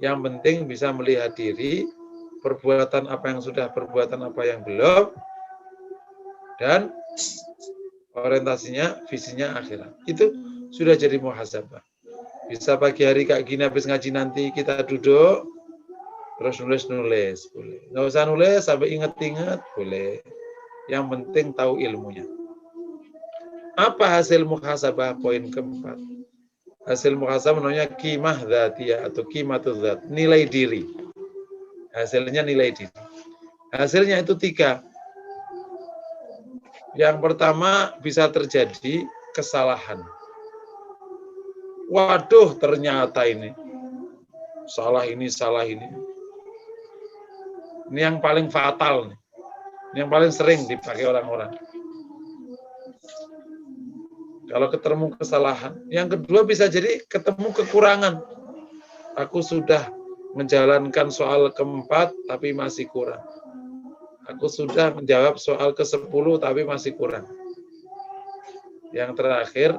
yang penting bisa melihat diri, perbuatan apa yang sudah, perbuatan apa yang belum, dan orientasinya, visinya akhirat. Itu sudah jadi muhasabah. Bisa pagi hari kayak gini, habis ngaji nanti kita duduk, terus nulis, boleh. Nggak usah nulis sampai inget-inget, boleh. Yang penting tahu ilmunya. Apa hasil muhasabah? Poin keempat. Hasil muhasabah namanya qimah dzatiyah atau qimatul dzat, nilai diri. Hasilnya nilai diri. Hasilnya itu 3. Yang pertama bisa terjadi kesalahan. Waduh, ternyata ini salah ini. Ini yang paling fatal nih. Ini yang paling sering dipakai orang-orang. Kalau ketemu kesalahan. Yang kedua bisa jadi ketemu kekurangan. Aku sudah menjalankan soal keempat tapi masih kurang. Aku sudah menjawab soal ke-10 tapi masih kurang. Yang terakhir,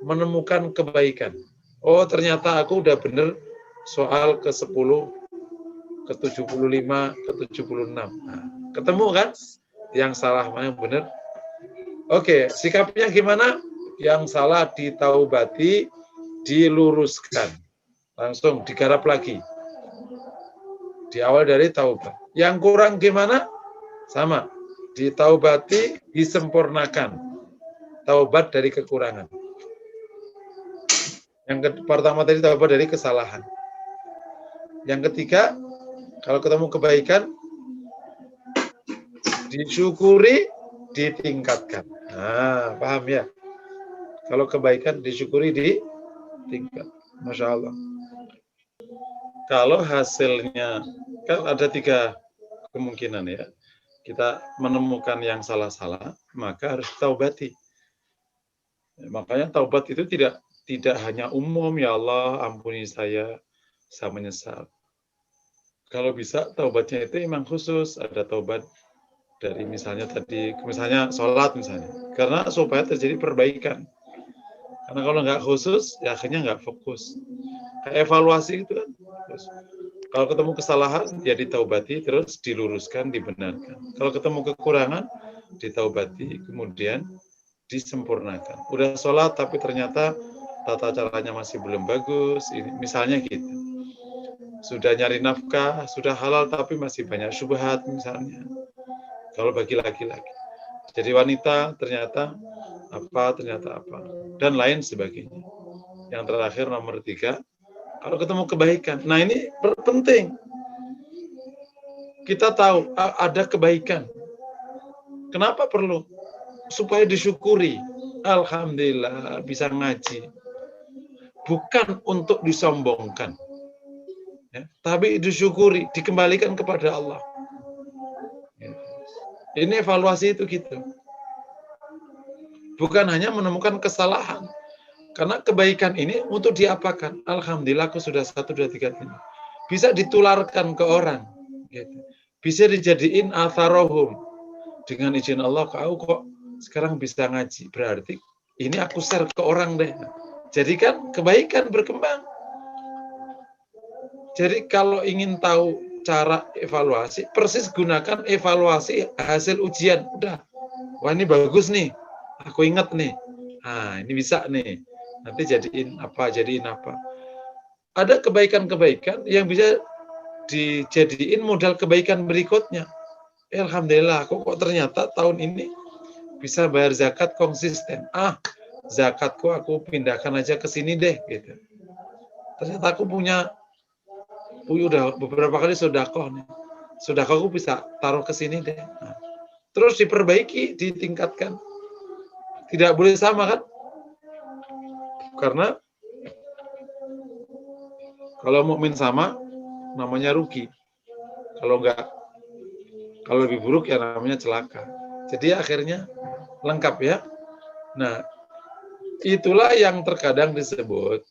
menemukan kebaikan. Oh, ternyata aku udah bener soal ke-10, ke-75, ke-76. Nah, ketemu kan? Yang salah mana yang bener? Oke, sikapnya gimana? Yang salah ditaubati, diluruskan. Langsung digarap lagi. Di awal dari taubat. Yang kurang gimana? Sama. Ditaubati, disempurnakan. Taubat dari kekurangan. Yang pertama tadi taubat dari kesalahan. Yang ketiga, kalau ketemu kebaikan, disyukuri, ditingkatkan. Nah, paham ya? Kalau kebaikan disyukuri, ditingkat. Masya Allah. Kalau hasilnya, kan ada 3 kemungkinan ya. Kita menemukan yang salah-salah, maka harus taubati. Makanya taubat itu tidak hanya umum, ya Allah ampuni saya menyesal. Kalau bisa taubatnya itu memang khusus, ada taubat dari misalnya sholat misalnya, karena supaya terjadi perbaikan. Karena kalau nggak khusus, ya akhirnya nggak fokus. Kayak evaluasi itu kan. Terus, kalau ketemu kesalahan, ya ditaubati, terus diluruskan, dibenarkan. Kalau ketemu kekurangan, ditaubati, kemudian disempurnakan. Udah sholat, tapi ternyata tata caranya masih belum bagus, misalnya gitu. Sudah nyari nafkah, sudah halal, tapi masih banyak syubhat misalnya. Kalau bagi laki-laki. Jadi wanita ternyata apa, dan lain sebagainya. Yang terakhir nomor 3, kalau ketemu kebaikan. Nah ini penting. Kita tahu ada kebaikan. Kenapa perlu? Supaya disyukuri. Alhamdulillah bisa ngaji. Bukan untuk disombongkan. Ya, tapi disyukuri, dikembalikan kepada Allah. Ini evaluasi itu gitu. Bukan hanya menemukan kesalahan. Karena kebaikan ini untuk diapakan? Alhamdulillah aku sudah 1, 2, 3, 5. Bisa ditularkan ke orang. Gitu. Bisa dijadiin atharohum. Dengan izin Allah, kau kok sekarang bisa ngaji. Berarti ini aku share ke orang deh. Jadi kan kebaikan berkembang. Jadi kalau ingin tahu cara evaluasi, persis gunakan evaluasi hasil ujian. Udah, wah ini bagus nih. Aku ingat nih. Nah, ini bisa nih. Nanti jadiin apa. Ada kebaikan-kebaikan yang bisa dijadiin modal kebaikan berikutnya. Alhamdulillah, aku kok ternyata tahun ini bisa bayar zakat konsisten. Zakatku aku pindahkan aja ke sini deh. Gitu. Ternyata aku punya udah beberapa kali sedekah nih. Sedekahku bisa taruh ke sini deh. Nah, terus diperbaiki, ditingkatkan. Tidak boleh sama kan? Karena kalau mukmin sama, namanya rugi. Kalau lebih buruk ya namanya celaka. Jadi akhirnya lengkap ya. Nah, itulah yang terkadang disebut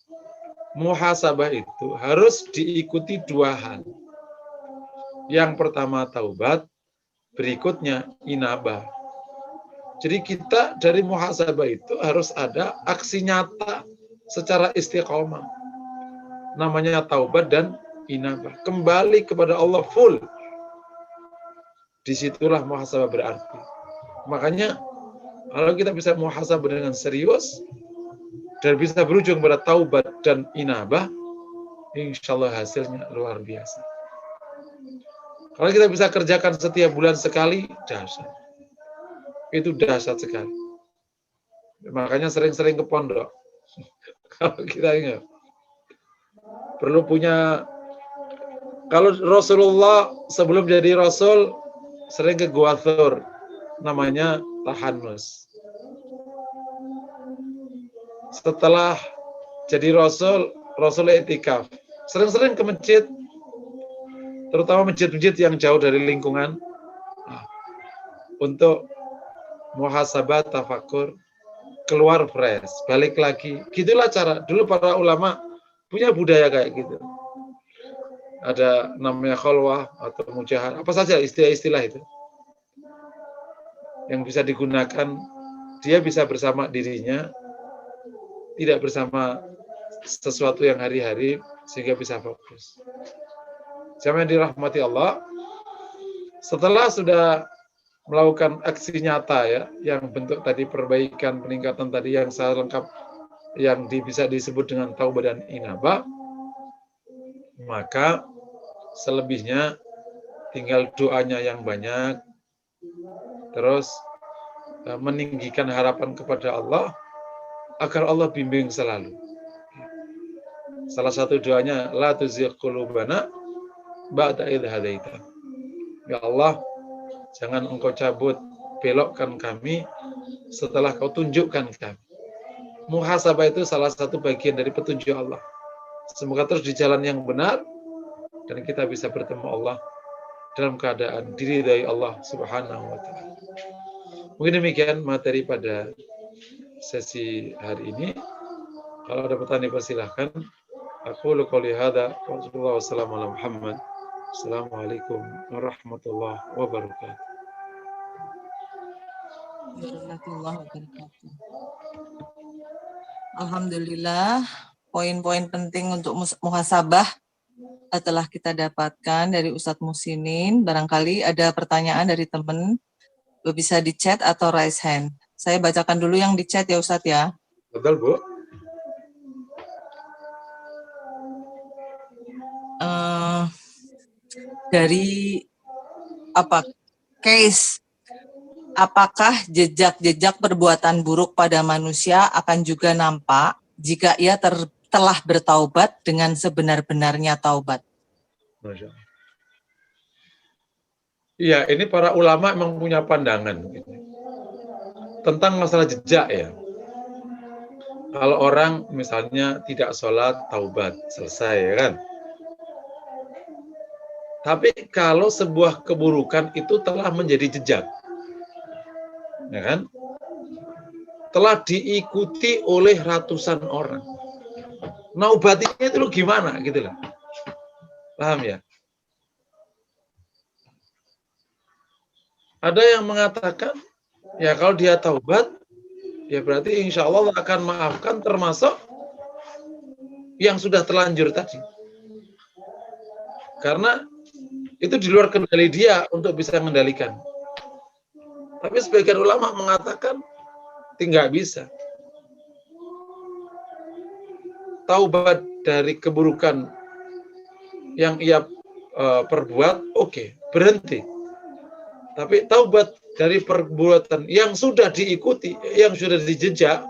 muhasabah itu harus diikuti 2 hal. Yang pertama taubat, berikutnya inabah. Jadi kita dari muhasabah itu harus ada aksi nyata secara istiqomah. Namanya taubat dan inabah. Kembali kepada Allah full. Disitulah muhasabah berarti. Makanya kalau kita bisa muhasabah dengan serius dan bisa berujung pada taubat dan inabah, insya Allah hasilnya luar biasa. Kalau kita bisa kerjakan setiap bulan sekali, dahsyat. Itu dahsyat sekali. Makanya sering-sering ke pondok. Kalau kita ingat, perlu punya. Kalau Rasulullah sebelum jadi Rasul sering ke Gua Thur, namanya tahanus. Setelah jadi Rasul etikaf. Sering-sering ke masjid, terutama masjid-masjid yang jauh dari lingkungan, untuk muhasabah, tafakur, keluar fresh, balik lagi. Gitulah cara. Dulu para ulama punya budaya kayak gitu. Ada namanya khalwah atau mujahar, apa saja istilah-istilah itu. Yang bisa digunakan, dia bisa bersama dirinya, tidak bersama sesuatu yang hari-hari sehingga bisa fokus. Jamaah yang dirahmati Allah, setelah sudah melakukan aksi nyata ya, yang bentuk tadi perbaikan, peningkatan tadi yang saya lengkap, yang bisa disebut dengan taubah dan inabah, maka selebihnya tinggal doanya yang banyak, terus meninggikan harapan kepada Allah agar Allah bimbing selalu. Salah satu doanya, la tuzigh qulubana ba'da idh hadaita. Ya Allah, jangan engkau cabut, belokkan kami setelah kau tunjukkan kami. Muhasabah itu salah satu bagian dari petunjuk Allah. Semoga terus di jalan yang benar dan kita bisa bertemu Allah dalam keadaan diridai Allah Subhanahu wa taala. Mungkin demikian materi pada sesi hari ini. Kalau ada pertanyaan persilahkan. Aku qouli hadza wa sallallahu wasallam ala Muhammad. Assalamualaikum warahmatullahi wabarakatuh. Alhamdulillah, poin-poin penting untuk muhasabah telah kita dapatkan dari Ustadz Musinin. Barangkali ada pertanyaan dari teman, bisa di chat atau raise hand. Saya bacakan dulu yang di chat ya Ustadz ya. Betul, Bu. Dari case, apakah jejak-jejak perbuatan buruk pada manusia akan juga nampak jika ia telah bertaubat dengan sebenar-benarnya taubat? Masya Allah. Iya, ini para ulama memang punya pandangan tentang masalah jejak ya. Kalau orang misalnya tidak sholat, taubat, selesai ya kan. Tapi kalau sebuah keburukan itu telah menjadi jejak, ya kan? Telah diikuti oleh ratusan orang. Naubatinya itu gimana gitu loh. Paham ya? Ada yang mengatakan, ya kalau dia taubat, ya berarti insya Allah akan maafkan termasuk yang sudah terlanjur tadi. Karena itu di luar kendali dia untuk bisa mengendalikan. Tapi sebagian ulama mengatakan tidak bisa. Taubat dari keburukan yang ia perbuat, oke, berhenti. Tapi taubat dari perbuatan yang sudah diikuti, yang sudah dijejak,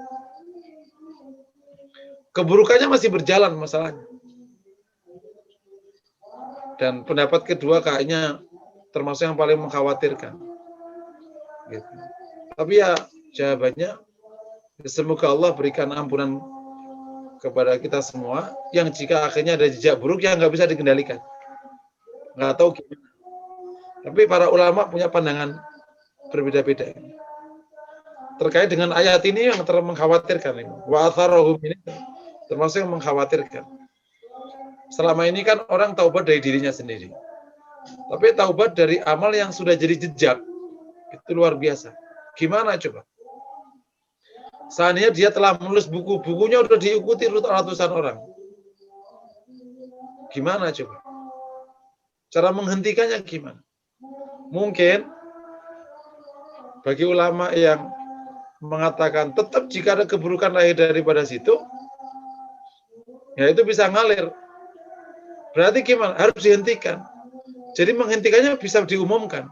keburukannya masih berjalan masalahnya. Dan pendapat kedua kayaknya termasuk yang paling mengkhawatirkan. Gitu. Tapi ya jawabannya, semoga Allah berikan ampunan kepada kita semua, yang jika akhirnya ada jejak buruk yang nggak bisa dikendalikan. Nggak tahu gimana. Tapi para ulama punya pandangan berbeda-beda. Terkait dengan ayat ini yang mengkhawatirkan. Wa atharahum ini termasuk yang mengkhawatirkan. Selama ini kan orang taubat dari dirinya sendiri. Tapi taubat dari amal yang sudah jadi jejak, itu luar biasa. Gimana coba? Seandainya dia telah menulis buku-bukunya sudah diikuti ratusan orang. Gimana coba? Cara menghentikannya gimana? Mungkin bagi ulama yang mengatakan tetap jika ada keburukan lahir daripada situ, ya itu bisa ngalir. Berarti gimana? Harus dihentikan. Jadi menghentikannya bisa diumumkan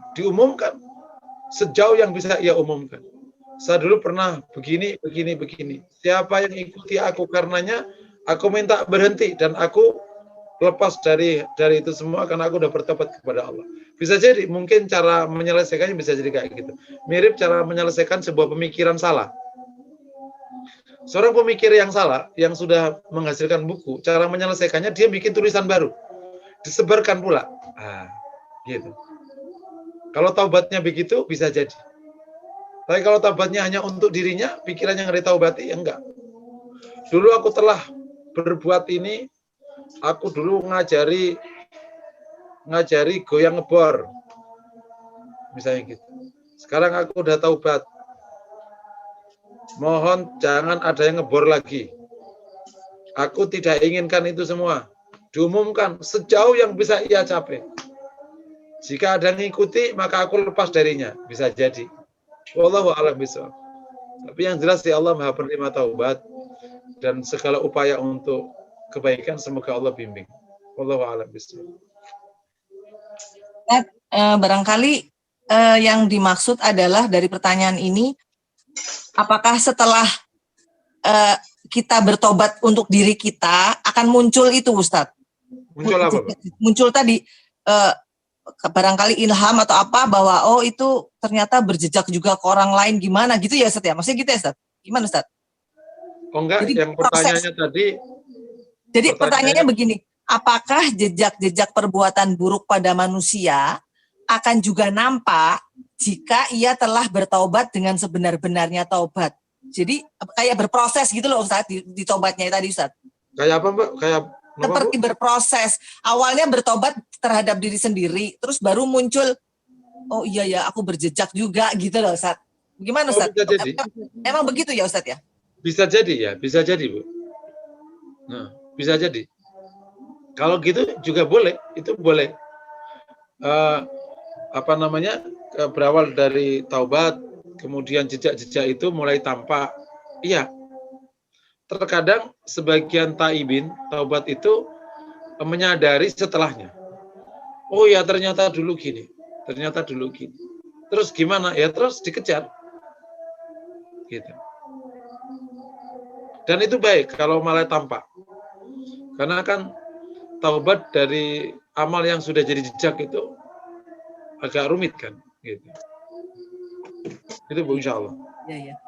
sejauh yang bisa ia umumkan. Saya dulu pernah begini. Siapa yang ikuti aku karenanya, aku minta berhenti dan aku lepas dari itu semua karena aku udah bertobat kepada Allah. Bisa jadi mungkin cara menyelesaikannya bisa jadi kayak gitu. Mirip cara menyelesaikan sebuah pemikiran salah. Seorang pemikir yang salah, yang sudah menghasilkan buku, cara menyelesaikannya dia bikin tulisan baru, disebarkan pula. Gitu. Kalau taubatnya begitu bisa jadi. Tapi kalau taubatnya hanya untuk dirinya, pikirannya nggak ditaubati, ya enggak. Dulu aku telah berbuat ini, aku dulu ngajari goyang ngebor, misalnya gitu. Sekarang aku udah taubat. Mohon jangan ada yang ngebor lagi. Aku tidak inginkan itu semua. Diumumkan sejauh yang bisa ia capai. Jika ada yang ngikuti, maka aku lepas darinya. Bisa jadi. Wallahu a'lam bishawab. Tapi yang jelas ya Allah Maha penerima taubat dan segala upaya untuk kebaikan semoga Allah bimbing. Wallahu a'lam bishawab. Barangkali yang dimaksud adalah dari pertanyaan ini, apakah setelah kita bertobat untuk diri kita akan muncul itu, Ustadz? Muncul apa, Pak? Muncul tadi barangkali ilham atau apa bahwa oh itu ternyata berjejak juga ke orang lain gimana gitu ya, Ustadz ya? Maksudnya gitu ya, Ustadz? Gimana, Ustadz? Oh enggak, jadi, yang pertanyaannya tadi. Jadi pertanyaannya begini, apakah jejak-jejak perbuatan buruk pada manusia akan juga nampak jika ia telah bertaubat dengan sebenar-benarnya taubat? Jadi kayak berproses gitu loh, Ustadz, di taubatnya tadi, Ustadz. Kayak apa, Mbak? Kayak seperti berproses. Awalnya bertobat terhadap diri sendiri, terus baru muncul, oh iya ya, aku berjejak juga gitu loh, Ustadz. Gimana, Ustadz? Bisa jadi. Emang begitu ya, Ustadz ya? Bisa jadi ya, bisa jadi, Bu. Nah, bisa jadi. Kalau gitu juga boleh, itu boleh. Berawal dari taubat, kemudian jejak-jejak itu mulai tampak. Iya. Terkadang sebagian taibin, taubat itu menyadari setelahnya. Oh ya, ternyata dulu gini. Ternyata dulu gini. Terus gimana? Ya terus dikejar. Gitu. Dan itu baik kalau malah tampak. Karena kan taubat dari amal yang sudah jadi jejak itu agak rumit kan, gitu. Itu Bu, insya Allah. Ya.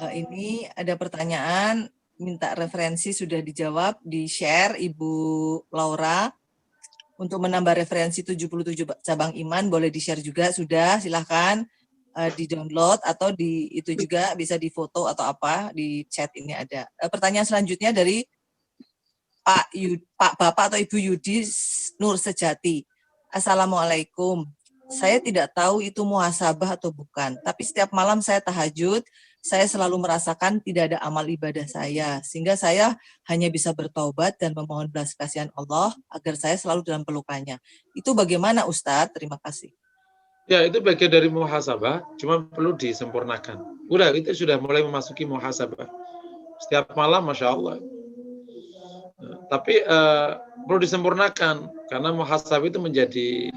Ini ada pertanyaan, minta referensi sudah dijawab, di-share Ibu Laura. Untuk menambah referensi 77 cabang iman, boleh di-share juga, sudah, silahkan di-download atau itu juga bisa di-foto atau apa, di chat ini ada. Pertanyaan selanjutnya dari Pak Bapak atau Ibu Yudi Nur Sejati. Assalamualaikum. Saya tidak tahu itu muhasabah atau bukan, tapi setiap malam saya tahajud, saya selalu merasakan tidak ada amal ibadah saya, sehingga saya hanya bisa bertaubat dan memohon belas kasihan Allah agar saya selalu dalam pelukannya. Itu bagaimana, Ustadz? Terima kasih. Ya, itu bagian dari muhasabah, cuma perlu disempurnakan. Udah, itu sudah mulai memasuki muhasabah. Setiap malam, Masya Allah. Tapi perlu disempurnakan, karena muhasabah itu menjadi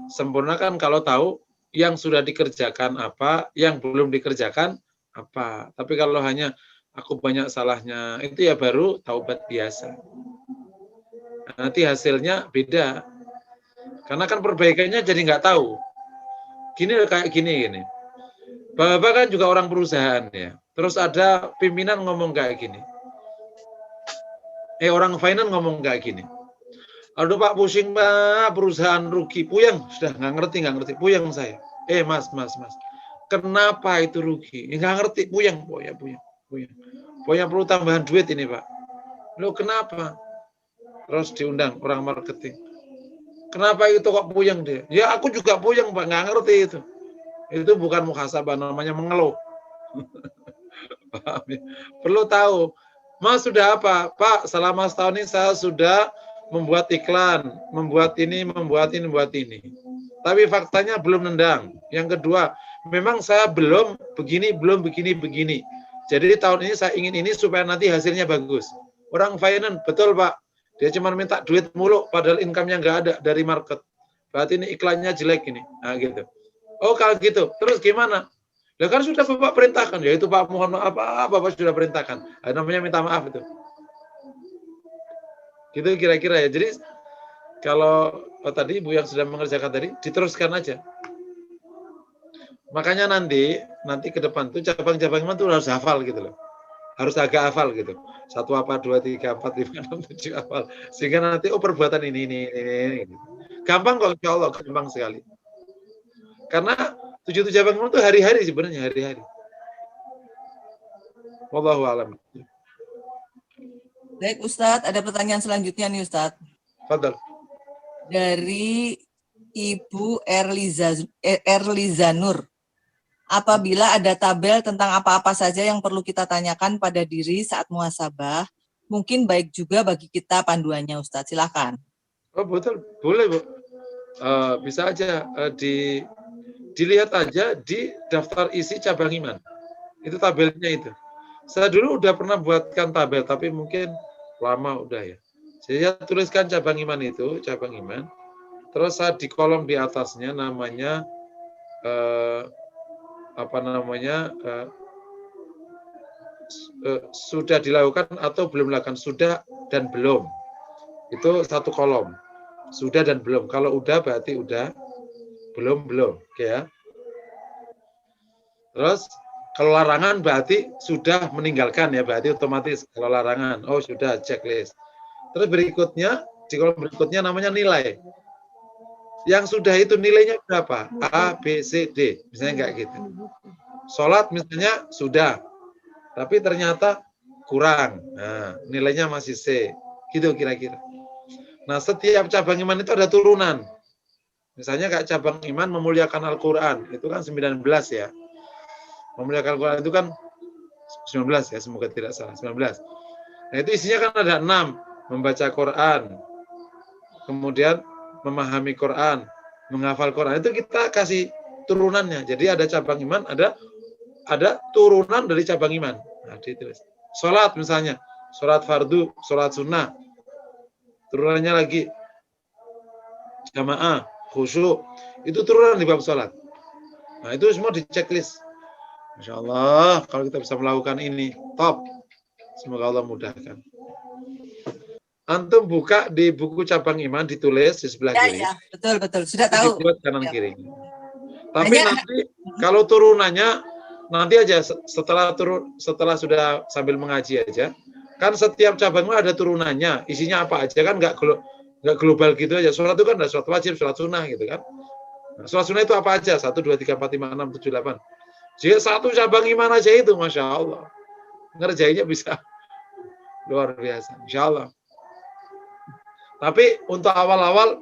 sempurnakan kalau tahu yang sudah dikerjakan apa, yang belum dikerjakan apa. Tapi kalau hanya aku banyak salahnya, itu ya baru taubat biasa. Nanti hasilnya beda. Karena kan perbaikannya jadi nggak tahu. Gini kayak gini. Bapak kan juga orang perusahaan ya. Terus ada pimpinan ngomong kayak gini. Orang finance ngomong kayak gini. Aduh Pak, pusing Pak, perusahaan rugi, puyeng, sudah nggak ngerti, puyeng saya. Mas, kenapa itu rugi? Nggak ngerti, puyeng. Pokoknya perlu tambahan duit ini Pak. Loh kenapa? Terus diundang orang marketing. Kenapa itu kok puyeng dia? Ya aku juga puyeng Pak, nggak ngerti itu. Itu bukan muhasabah, namanya mengeluh. Perlu tahu. Mas sudah apa? Pak, selama setahun ini saya sudah membuat iklan, membuat ini. Tapi faktanya belum nendang. Yang kedua, memang saya belum begini. Jadi tahun ini saya ingin ini supaya nanti hasilnya bagus. Orang finance, betul Pak. Dia cuma minta duit mulu, padahal income-nya nggak ada dari market. Berarti ini iklannya jelek ini. Nah gitu. Oh kalau gitu, terus gimana? Ya kan sudah Bapak perintahkan, yaitu Pak mohon maaf, Bapak sudah perintahkan. Namanya minta maaf itu. Gitu kira-kira ya. Jadi kalau tadi Ibu yang sudah mengerjakan tadi, diteruskan aja. Makanya nanti ke depan tuh cabang-cabang iman tuh harus hafal gitu loh. Harus agak hafal gitu. 1 apa, 2, 3, 4, 5, 6, 7 hafal. Sehingga nanti perbuatan ini. Gampang kok insya Allah, gampang sekali. Karena 7 cabang iman itu hari-hari sebenarnya, hari-hari. Wallahu a'lam. Baik Ustadz, ada pertanyaan selanjutnya nih Ustadz. Fadal. Dari Ibu Erliza Nur. Apabila ada tabel tentang apa-apa saja yang perlu kita tanyakan pada diri saat muhasabah, mungkin baik juga bagi kita panduannya Ustadz. Silakan. Oh betul, boleh Bu. Bisa aja dilihat aja di daftar isi cabang iman. Itu tabelnya itu. Saya dulu udah pernah buatkan tabel, tapi mungkin lama udah ya. Saya tuliskan cabang iman itu, cabang iman. Terus saya di kolom di atasnya namanya sudah dilakukan atau belum dilakukan, sudah dan belum. Itu satu kolom. Sudah dan belum. Kalau udah berarti udah, belum oke ya. Terus kalau larangan berarti sudah meninggalkan ya, berarti otomatis kalau larangan. Oh sudah, checklist. Terus berikutnya, di kolom berikutnya namanya nilai. Yang sudah itu nilainya berapa? A, B, C, D. Misalnya kayak gitu. Sholat misalnya sudah, tapi ternyata kurang. Nah, nilainya masih C. Gitu kira-kira. Nah, setiap cabang iman itu ada turunan. Misalnya kayak cabang iman memuliakan Al-Quran. Itu kan 19 ya. Memuliakan Al-Quran itu kan 19 ya, semoga tidak salah. 19. Nah, itu isinya kan ada 6. Membaca Quran. Kemudian memahami Quran. Menghafal Quran. Itu kita kasih turunannya. Jadi ada cabang iman, ada turunan dari cabang iman. Nah, ditulis. Sholat misalnya. Sholat fardu, sholat sunnah. Turunannya lagi jamaah, khusyuk. Itu turunan di bab sholat. Nah, itu semua di checklist. Masya Allah, kalau kita bisa melakukan ini, top. Semoga Allah mudahkan. Antum buka di buku cabang iman, ditulis di sebelah kiri. Ya, betul. Sudah tahu. Dibuat kanan kiri. Tapi nanti kalau turunannya nanti aja setelah sudah sambil mengaji aja. Kan setiap cabang ada turunannya, isinya apa aja kan nggak global gitu aja. Sholat itu kan ada sholat wajib, sholat sunnah gitu kan. Nah, sholat sunnah itu apa aja? 1, 2, 3, 4, 5, 6, 7, 8. Jadi satu cabang iman aja itu, Masya Allah. Ngerjainnya bisa luar biasa, Insya Allah. Tapi untuk awal-awal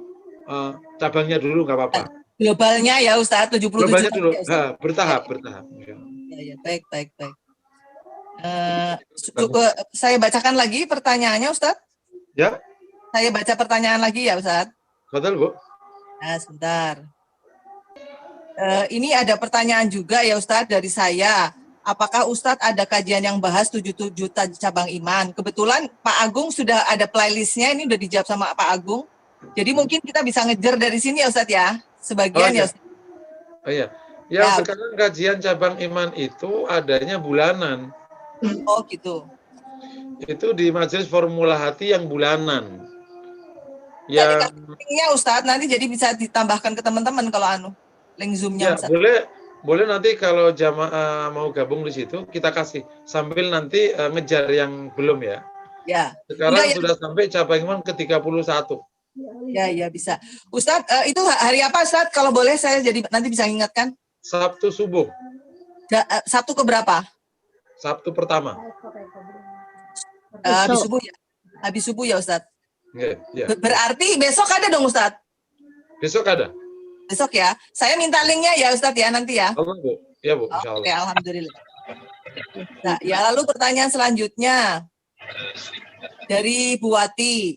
cabangnya dulu nggak apa-apa. Globalnya ya Ustadz, 77. Globalnya dulu, Ya, bertahap. Ya, baik. Saya bacakan lagi pertanyaannya Ustadz. Ya. Saya baca pertanyaan lagi ya Ustadz. Betul Bu. Nah, sebentar. Ini ada pertanyaan juga ya Ustadz dari saya. Apakah Ustadz ada kajian yang bahas 77 cabang iman? Kebetulan Pak Agung sudah ada playlistnya, ini udah dijawab sama Pak Agung. Jadi mungkin kita bisa ngejar dari sini ya Ustadz ya, sebagian ya Ustadz. Oh iya. Yang sekarang kajian cabang iman itu adanya bulanan. Oh gitu. Itu di majelis formula hati yang bulanan. Yang linknya Ustadz nanti jadi bisa ditambahkan ke teman-teman kalau link Zoom-nya Ustadz. Boleh nanti kalau jamaah mau gabung di situ kita kasih sambil nanti ngejar yang belum ya. Ya. Sekarang sudah sampai cabang iman ke 31. Ya bisa. Ustadz itu hari apa Ustadz? Kalau boleh saya jadi nanti bisa ingatkan. Sabtu subuh. Sabtu ke berapa? Sabtu pertama. Habis subuh ya. Habis subuh ya Ustadz. Ya. Berarti besok ada dong Ustadz? Besok ada. Besok ya. Saya minta linknya ya Ustadz ya nanti ya. Bu. Ya Bu, insya Allah. Oke, alhamdulillah. Nah, ya lalu pertanyaan selanjutnya dari Bu Wati.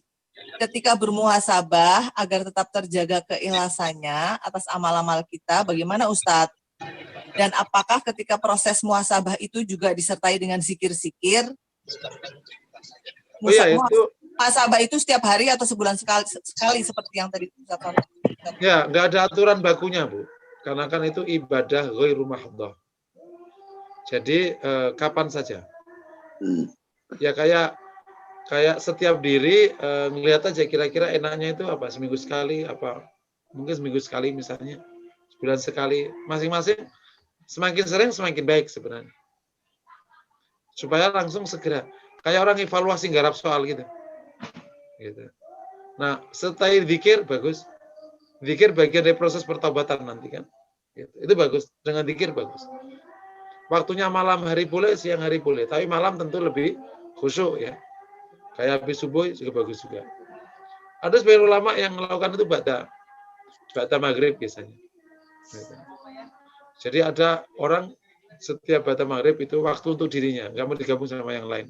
Ketika bermuhasabah agar tetap terjaga keikhlasannya atas amal-amal kita, bagaimana Ustadz? Dan apakah ketika proses muhasabah itu juga disertai dengan zikir-zikir? Oh iya, itu muhasabah itu setiap hari atau sebulan sekali seperti yang tadi Ustadz. Ya, nggak ada aturan bakunya, Bu. Karena kan itu ibadah ghairu mahdhah. Jadi kapan saja. Ya kayak setiap diri ngelihat aja kira-kira enaknya itu apa, seminggu sekali apa, mungkin seminggu sekali misalnya, sebulan sekali, masing-masing semakin sering semakin baik sebenarnya. Supaya langsung segera kayak orang evaluasi garap soal gitu. Nah, setelah zikir bagus. Zikir bagian dari proses pertobatan nanti kan. Itu bagus, dengan zikir bagus. Waktunya malam hari boleh, siang hari boleh, tapi malam tentu lebih khusyuk ya. Kayak habis subuh juga bagus juga. Ada sebagian ulama yang melakukan itu ba'da maghrib biasanya. Jadi ada orang setiap ba'da maghrib itu waktu untuk dirinya, nggak mau digabung sama yang lain.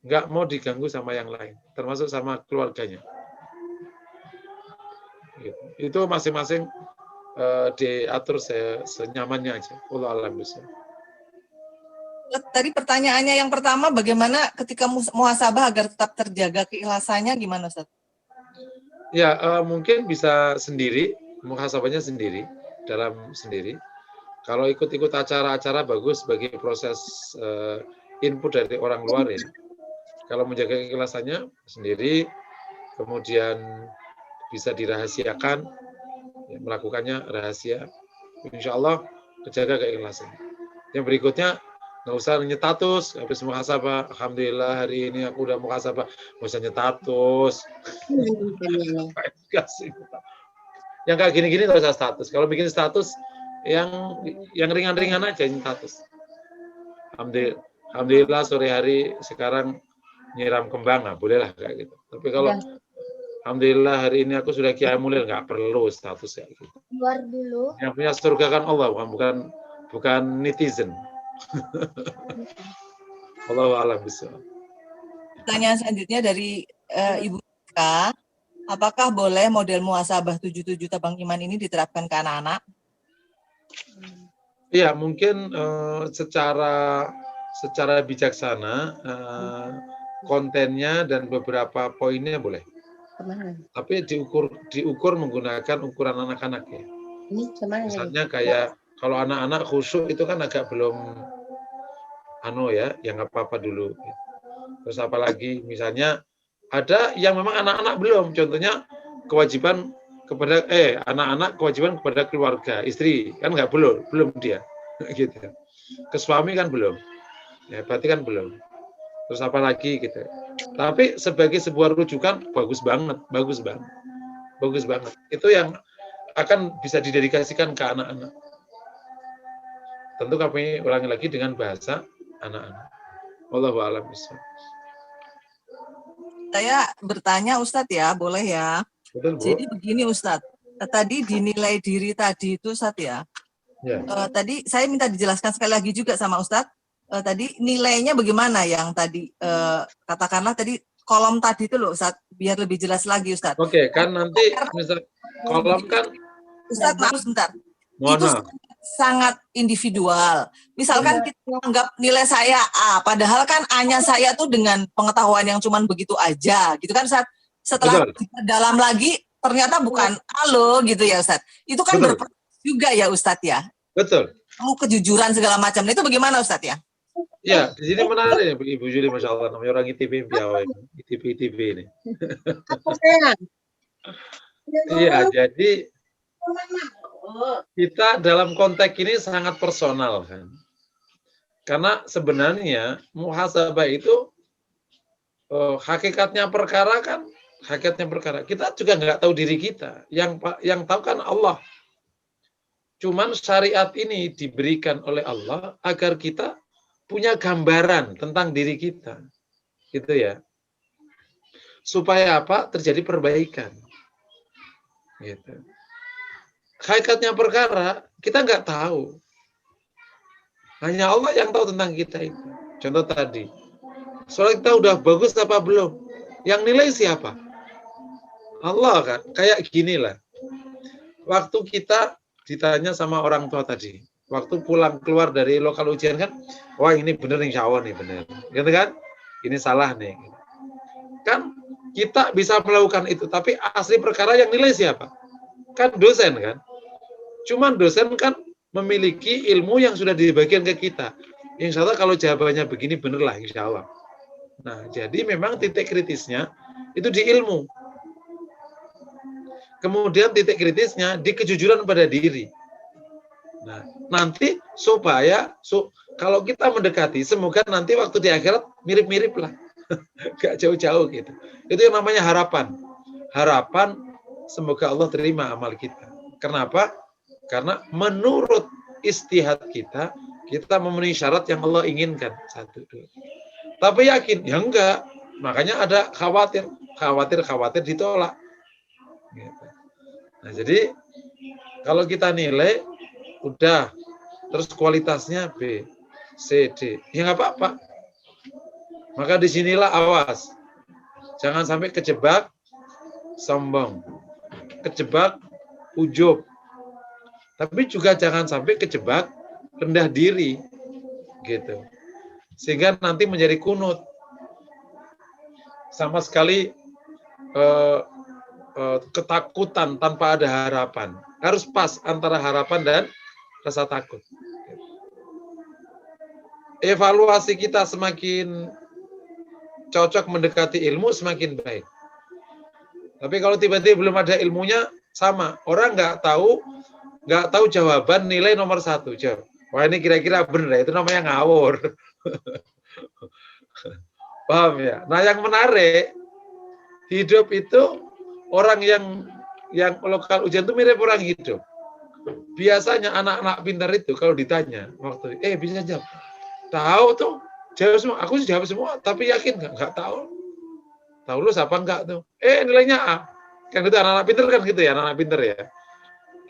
nggak mau diganggu sama yang lain, termasuk sama keluarganya. Gitu. Itu masing-masing diatur senyamannya aja. Allah alam bisa. Tadi pertanyaannya yang pertama, bagaimana ketika muhasabah agar tetap terjaga keikhlasannya, gimana Ustaz? Ya, mungkin bisa sendiri, muhasabahnya sendiri, dalam sendiri. Kalau ikut-ikut acara-acara bagus bagi proses input dari orang luar ya. Kalau menjaga keikhlasannya sendiri, kemudian bisa dirahasiakan, ya, melakukannya rahasia, insya Allah terjaga keikhlasan. Yang berikutnya, nggak usah nyetatus habis muhasabah. Alhamdulillah hari ini aku udah muhasabah, nggak usah nyetatus. Yang kayak gini-gini nggak usah status. Kalau bikin status yang ringan-ringan aja nyetatus. Alhamdulillah sore hari sekarang nyiram kembang, nah bolehlah kayak gitu. Tapi kalau alhamdulillah hari ini aku sudah qiyamul lail, nggak perlu status kayak gitu. Keluar dulu. Yang punya surga kan Allah, bukan netizen. Allahu a'lam bishawab. Pertanyaan selanjutnya dari Ibu Ika, apakah boleh model muhasabah 77 tabang iman ini diterapkan ke anak-anak? Iya, mungkin secara bijaksana kontennya dan beberapa poinnya boleh. Tapi diukur menggunakan ukuran anak-anak ya. Misalnya kayak kalau anak-anak khusyuk itu kan agak belum yang apa-apa dulu. Terus apalagi misalnya ada yang memang anak-anak belum, contohnya kewajiban kepada anak-anak kewajiban kepada keluarga, istri kan nggak belum dia gitu. Ke suami kan belum. Ya, berarti kan belum. Terus apalagi gitu. Tapi sebagai sebuah rujukan bagus banget. Itu yang akan bisa didedikasikan ke anak-anak. Tentu kami ulangi lagi dengan bahasa anak-anak. Wallahu a'lam bishawab. Saya bertanya Ustadz ya, boleh ya? Betul, Bu. Jadi begini Ustadz, tadi dinilai diri tadi itu Ustadz ya. Ya. Tadi saya minta dijelaskan sekali lagi juga sama Ustadz. Tadi nilainya bagaimana yang tadi katakanlah tadi kolom tadi itu loh Ustadz, biar lebih jelas lagi Ustadz. Oke, kan nanti misal kolom kan Ustadz maaf sebentar. Mohon Itu maaf. sangat individual. Misalkan kita anggap nilai saya A, padahal kan A-nya saya tuh dengan pengetahuan yang cuman begitu aja, gitu kan Ustadz. Setelah dalam lagi ternyata bukan A loh gitu ya Ustadz. Itu kan berproses juga ya Ustadz ya. Betul. Mau kejujuran segala macam. Nah, itu bagaimana Ustadz ya? Ya, di sini menarik ya Ibu Juli, Masya Allah, namanya orang ITB piawai, ITB ini. Iya, jadi kita dalam konteks ini sangat personal kan. Karena sebenarnya muhasabah itu hakikatnya perkara. Kita juga nggak tahu diri kita. Yang tahu kan Allah. Cuman syariat ini diberikan oleh Allah agar kita punya gambaran tentang diri kita. Gitu ya. Supaya apa? Terjadi perbaikan. Gitu. Hakikatnya perkara, kita nggak tahu. Hanya Allah yang tahu tentang kita itu. Contoh tadi, soal kita udah bagus apa belum? Yang nilai siapa? Allah kan. Kayak ginilah. Waktu kita ditanya sama orang tua tadi, waktu pulang keluar dari lokal ujian kan, wah ini bener insya Allah nih bener. Gitu kan? Ini salah nih. Kan kita bisa melakukan itu, tapi asli perkara yang nilai siapa? Kan dosen kan? Cuman dosen kan memiliki ilmu yang sudah dibagikan ke kita. Insya Allah kalau jawabannya begini bener lah insya Allah. Nah, jadi memang titik kritisnya itu di ilmu. Kemudian titik kritisnya di kejujuran pada diri. Nah, nanti supaya kalau kita mendekati, semoga nanti waktu di akhirat mirip-mirip lah. Gak jauh-jauh gitu. Itu yang namanya harapan. Harapan semoga Allah terima amal kita. Kenapa? Karena menurut istihad kita memenuhi syarat yang Allah inginkan. 1, 2. Tapi yakin? Ya enggak. Makanya ada khawatir ditolak. Gitu. Nah, jadi kalau kita nilai, udah, terus kualitasnya B, C, D. Ya nggak apa-apa. Maka disinilah awas. Jangan sampai kejebak sombong, kejebak ujub. Tapi juga jangan sampai kejebak rendah diri, gitu. Sehingga nanti menjadi kunut. Sama sekali ketakutan tanpa ada harapan. Harus pas antara harapan dan rasa takut. Evaluasi kita semakin cocok mendekati ilmu, semakin baik. Tapi kalau tiba-tiba belum ada ilmunya, sama. Orang nggak tahu jawaban nilai nomor 1. Jawab. Wah, ini kira-kira benar, itu namanya ngawur. Paham ya? Nah, yang menarik, hidup itu orang yang lokal ujian itu mirip orang hidup. Biasanya anak-anak pintar itu kalau ditanya waktu bisa jawab, tahu tuh, jawab semua. Aku sih jawab semua, tapi yakin nggak tahu. Tahu lu siapa enggak tuh? Nilainya A. Kan gitu anak-anak pintar kan gitu ya, anak-anak pintar ya.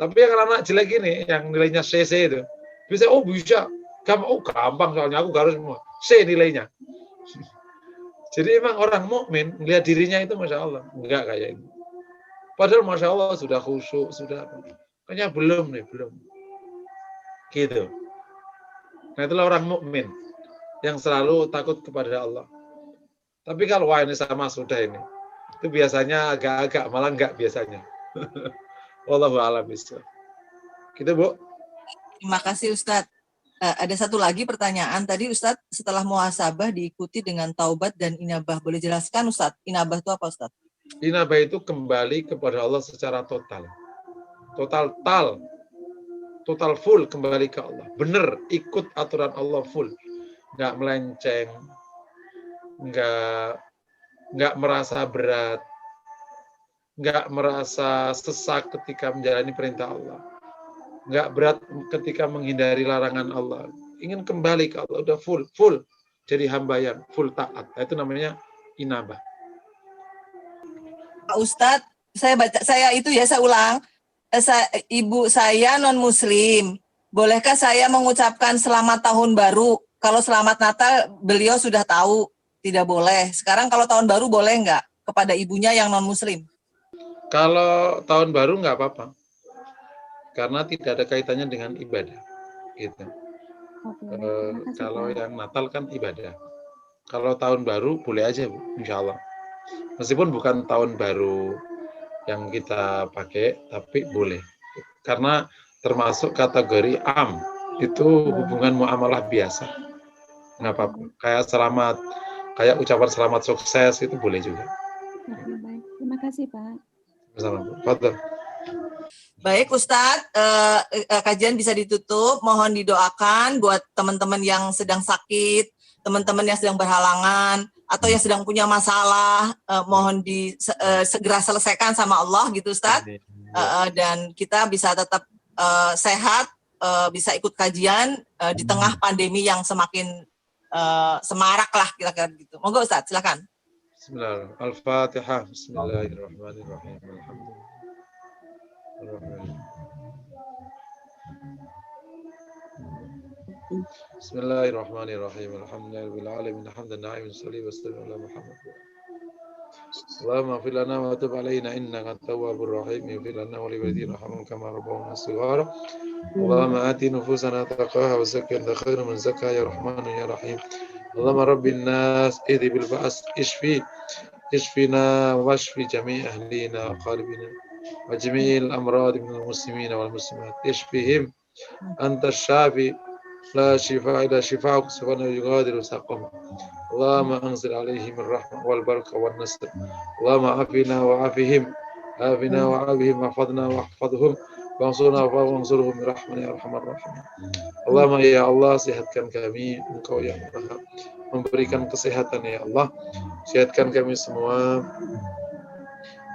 Tapi yang anak jelek ini, yang nilainya CC itu, bisa gampang soalnya aku harus semua. C nilainya. Jadi emang orang mukmin melihat dirinya itu Masya Allah. Enggak kayak ini. Padahal Masya Allah sudah khusyuk, sudah. Kayaknya belum. Gitu. Nah itulah orang mukmin yang selalu takut kepada Allah. Tapi kalau ini sama sudah ini. Itu biasanya agak-agak, malah enggak biasanya. Wallahu a'lam bishawab. Gitu, Bu. Terima kasih Ustadz. Ada satu lagi pertanyaan tadi Ustadz, setelah muhasabah diikuti dengan taubat dan inabah. Boleh jelaskan Ustadz, inabah itu apa Ustadz? Inabah itu kembali kepada Allah secara total. Total full kembali ke Allah. Benar, ikut aturan Allah full. Nggak melenceng, nggak merasa berat, nggak merasa sesak ketika menjalani perintah Allah. Nggak berat ketika menghindari larangan Allah. Ingin kembali ke Allah, udah full. Jadi hamba yang full taat. Itu namanya inabah. Pak Ustadz, saya ulang. Ibu saya non-muslim. Bolehkah saya mengucapkan selamat tahun baru? Kalau selamat Natal, beliau sudah tahu tidak boleh. Sekarang kalau tahun baru boleh nggak kepada ibunya yang non-muslim? Kalau tahun baru nggak apa-apa. Karena tidak ada kaitannya dengan ibadah. Gitu. Kalau yang Natal kan ibadah. Kalau tahun baru boleh aja, Bu, insya Allah. Meskipun bukan tahun baru yang kita pakai, tapi boleh. Karena termasuk kategori am. Itu hubungan muamalah biasa. Nggak apa-apa. Kayak ucapan selamat sukses itu boleh juga. Baik. Terima kasih, Pak. Bersama, Bu. Fadhil. Baik Ustadz, kajian bisa ditutup. Mohon didoakan buat teman-teman yang sedang sakit, teman-teman yang sedang berhalangan, atau yang sedang punya masalah, mohon segera selesaikan sama Allah gitu Ustadz. Dan kita bisa tetap sehat, bisa ikut kajian di tengah pandemi yang semakin semarak lah kira-kira gitu. Monggo Ustadz, silakan. Bismillahirrahmanirrahim. Al-Fatihah. Bismillahirrahmanirrahim. Bismillahirrahmanirrahim. Alhamdulillahirabbil alamin. Hamdan na'iman salli wa sallim ala Muhammad. Allahumma ighfir lana wa tub alaina innaka at-tawwabur rahim. Ighfir lana wa li walidina warhamhum kama rabbawna shighara. Allahumma ati nufusana taqwaha wa zakkiha anta khairu man zakkaha ya Rahman ya Rahim. Allahumma rabbin nas idhi bil ba'as ishfina washfi jami' ahlina wa qalbina wa jami'il amrad min al-muslimina wal muslimat ishfihim anta ash-shafi la shifa illa shifa'uk subhanahu yughadiru saqam. Allahumma anzil alaihim ar-rahmah wal barakah wan nasr. Allahumma afina wa afihim wahfadna wahfadhum wansurna wansurhum bi rahmatika ya arhamar rahimin. Allahumma ya Allah, sehatkan kami, Engkau yang Maha memberikan kesehatan ya Allah. Sehatkan kami semua.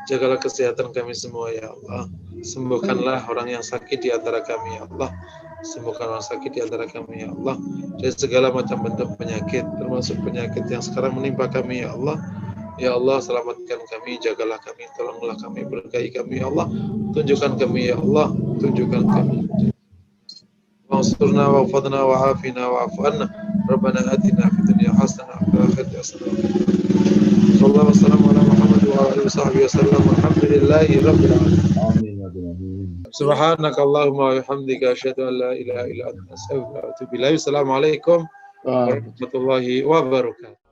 Jagalah kesehatan kami semua ya Allah. Sembuhkanlah orang yang sakit di antara kami ya Allah. Sembuhkan orang sakit di antara kami ya Allah. Dari segala macam bentuk penyakit, termasuk penyakit yang sekarang menimpa kami ya Allah. Ya Allah, selamatkan kami, jagalah kami, tolonglah kami, berkahi kami ya Allah. Tunjukkan kami ya Allah, tunjukkan kami. Wansurna wa'fadna wa'afina wa'afu anna Rabbana atina fid dunya hasanah wa fil akhirati hasanah. Sallallahu wasallam ala Muhammad wa alihi washabbihi wasallam. Alhamdulillahi rabbil alamin. Amin ya Rabbal alamin. Subhanaka Allahumma wa bihamdika asyhadu an la ilaha illa anta astaghfiruka wa atubu ilaik. Assalamualaikum warahmatullahi wabarakatuh.